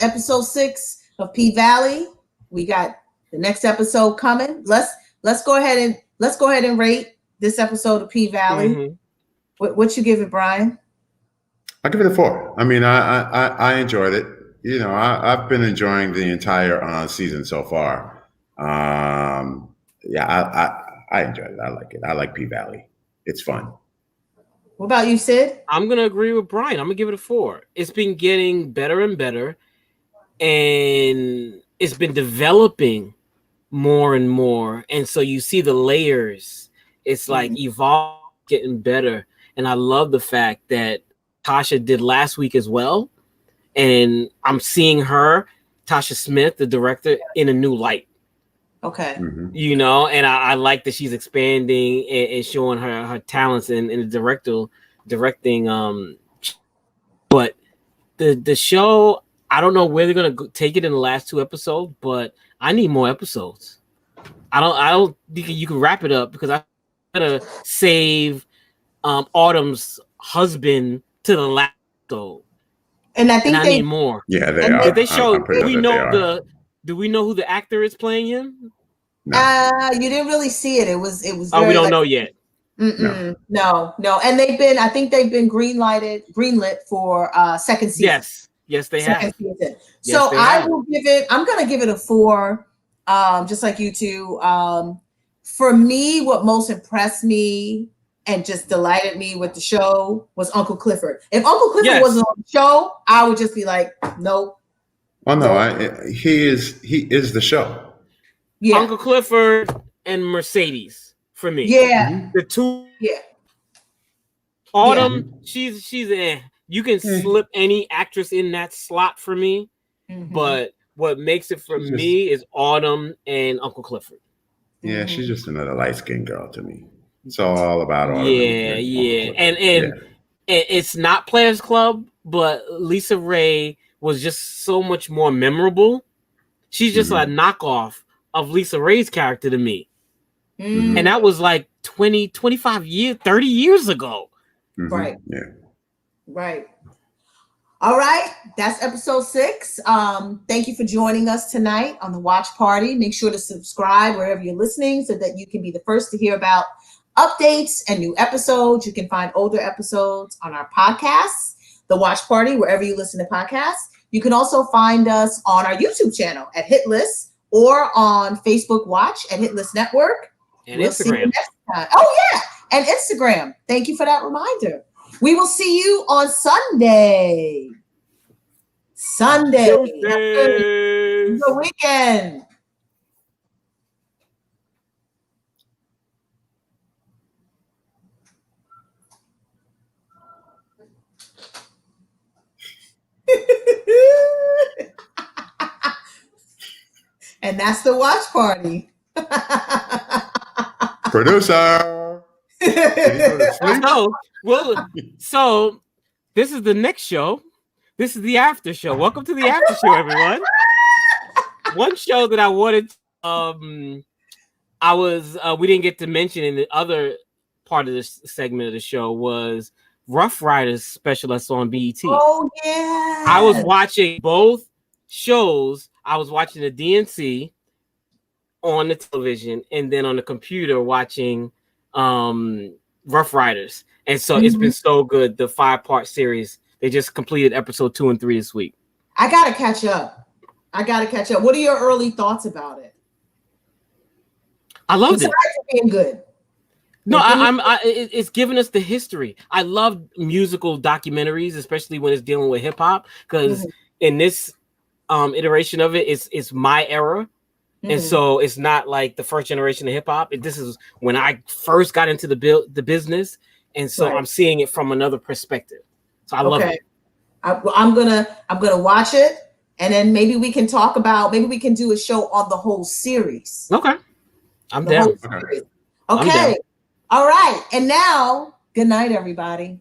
episode 6 of P Valley. We got the next episode coming. Let's go ahead and rate this episode of P Valley. Mm-hmm. What you give it, Brian? I give it a 4. I mean, I enjoyed it. I've been enjoying the entire season so far. I enjoyed it. I like it. I like P Valley. It's fun. What about you, Sid? I'm gonna agree with Brian. I'm gonna give it a 4. It's been getting better and better, and it's been developing more and more. And so you see the layers. It's like evolve, getting better. And I love the fact that Tasha did last week as well. And I'm seeing her, Tasha Smith, the director, in a new light. Okay. And I like that she's expanding and showing her talents in the directing. But the show, I don't know where they're going to take it in the last 2 episodes, but I need more episodes. I don't think you can wrap it up because I'm gonna save Autumn's husband to the last episode. And I think I need more. Yeah, they And are. Did they show? I'm pretty Do we sure that they know are. Do we know who the actor is playing him? No. You didn't really see it. It was Oh, we very, don't know yet. No. And I think they've been greenlit for second season. Yes, they Second have. season. Yes, So they I have. will I'm gonna give it a 4, just like you two. For me, what most impressed me and just delighted me with the show was Uncle Clifford. If Uncle Clifford wasn't on the show, I would just be like, nope. Oh no, he is the show. Yeah. Uncle Clifford and Mercedes for me. Yeah. The two. Yeah. Autumn, she's you can slip any actress in that slot for me, but what makes it for me is Autumn and Uncle Clifford. Yeah, she's just another light-skinned girl to me. It's all about Autumn. Yeah. And it's not Players Club, but Lisa Ray was just so much more memorable. She's just a knockoff of Lisa Ray's character to me. And that was like 20, 25 years, 30 years ago. Right. Yeah. Right. All right. That's episode 6. Thank you for joining us tonight on the Watch Party. Make sure to subscribe wherever you're listening so that you can be the first to hear about updates and new episodes. You can find older episodes on our podcasts, The Watch Party, wherever you listen to podcasts. You can also find us on our YouTube channel at Hit List or on Facebook Watch at Hit List Network. And Instagram. Oh, yeah. And Instagram. Thank you for that reminder. We will see you on Sunday. The weekend. And that's the Watch Party. Producer. So this is the next show. This is the after show. Welcome to the after show, everyone. One show that I wanted, we didn't get to mention in the other part of this segment of the show was Rough Riders special that's on BET. Oh yeah. I was watching both shows. I was watching the DNC on the television and then on the computer watching Rough Riders. And so it's been so good. The 5-part series. They just completed episode 2 and 3 this week. I gotta catch up. What are your early thoughts about it? I loved it. Being good. No, it's giving us the history. I love musical documentaries, especially when it's dealing with hip hop, because in this iteration of it, it's my era. And so it's not like the first generation of hip hop. This is when I first got into the business. And so I'm seeing it from another perspective. So I love it. I'm gonna watch it, and then maybe we can do a show on the whole series. Okay. I'm down. Okay. All right. And now, good night, everybody.